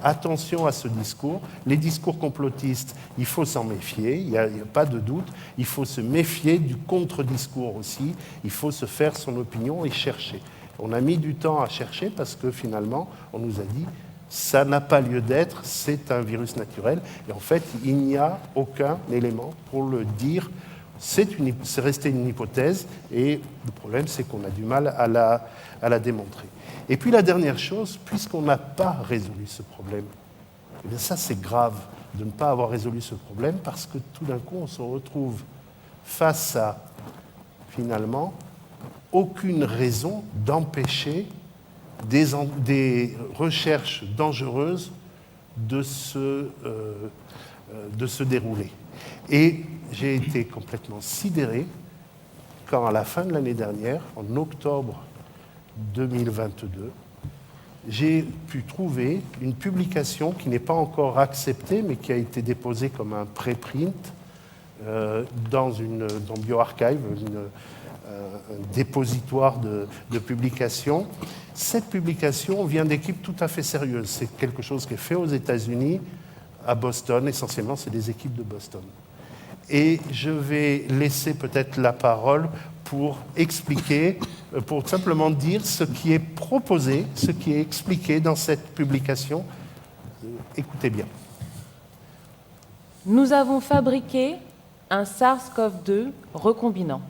Attention à ce discours. Les discours complotistes, il faut s'en méfier, il n'y a pas de doute. Il faut se méfier du contre-discours aussi. Il faut se faire son opinion et chercher. On a mis du temps à chercher parce que finalement, on nous a dit ça n'a pas lieu d'être, c'est un virus naturel. Et en fait, il n'y a aucun élément pour le dire. C'est resté une hypothèse et le problème, c'est qu'on a du mal à la démontrer. Et puis la dernière chose, puisqu'on n'a pas résolu ce problème, eh bien ça c'est grave de ne pas avoir résolu ce problème parce que tout d'un coup on se retrouve face à finalement aucune raison d'empêcher des recherches dangereuses de se dérouler. Et j'ai été complètement sidéré quand à la fin de l'année dernière, en octobre 2022, j'ai pu trouver une publication qui n'est pas encore acceptée, mais qui a été déposée comme un préprint dans BioArchive, un dépositoire de publications. Cette publication vient d'équipes tout à fait sérieuses. C'est quelque chose qui est fait aux États-Unis, à Boston, essentiellement, c'est des équipes de Boston. Et je vais laisser peut-être la parole pour expliquer, pour simplement dire ce qui est proposé, ce qui est expliqué dans cette publication. Écoutez bien. Nous avons fabriqué un SARS-CoV-2 recombinant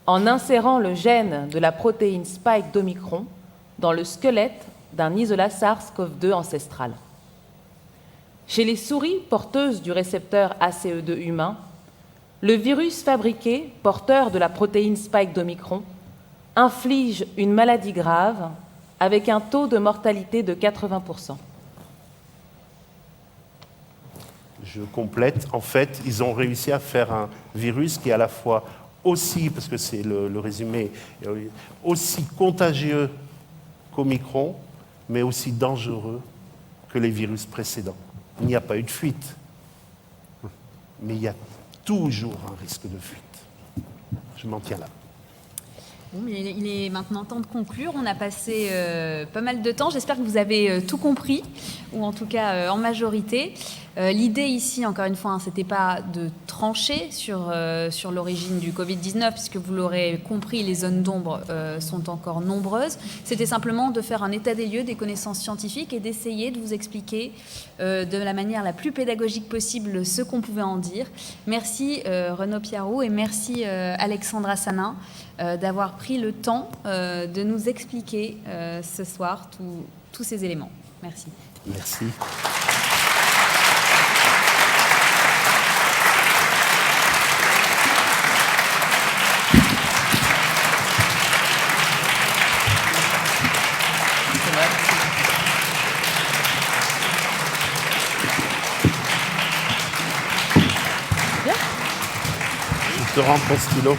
en insérant le gène de la protéine spike d'Omicron dans le squelette d'un isolat SARS-CoV-2 ancestral. Chez les souris porteuses du récepteur ACE2 humain, le virus fabriqué, porteur de la protéine spike d'Omicron, inflige une maladie grave avec un taux de mortalité de 80%. Je complète. En fait, ils ont réussi à faire un virus qui est à la fois aussi, parce que c'est le résumé, aussi contagieux qu'Omicron, mais aussi dangereux que les virus précédents. Il n'y a pas eu de fuite, mais il y a toujours un risque de fuite. Je m'en tiens là. Bon, mais il est maintenant temps de conclure. On a passé pas mal de temps. J'espère que vous avez tout compris, ou en tout cas en majorité. L'idée ici, encore une fois, c'était pas de trancher sur l'origine du Covid-19, puisque vous l'aurez compris, les zones d'ombre sont encore nombreuses. C'était simplement de faire un état des lieux des connaissances scientifiques et d'essayer de vous expliquer de la manière la plus pédagogique possible ce qu'on pouvait en dire. Merci Renaud Piarou et merci Alexandre Assanin d'avoir pris le temps de nous expliquer ce soir tous ces éléments. Merci. Merci. Je te rends ton stylo.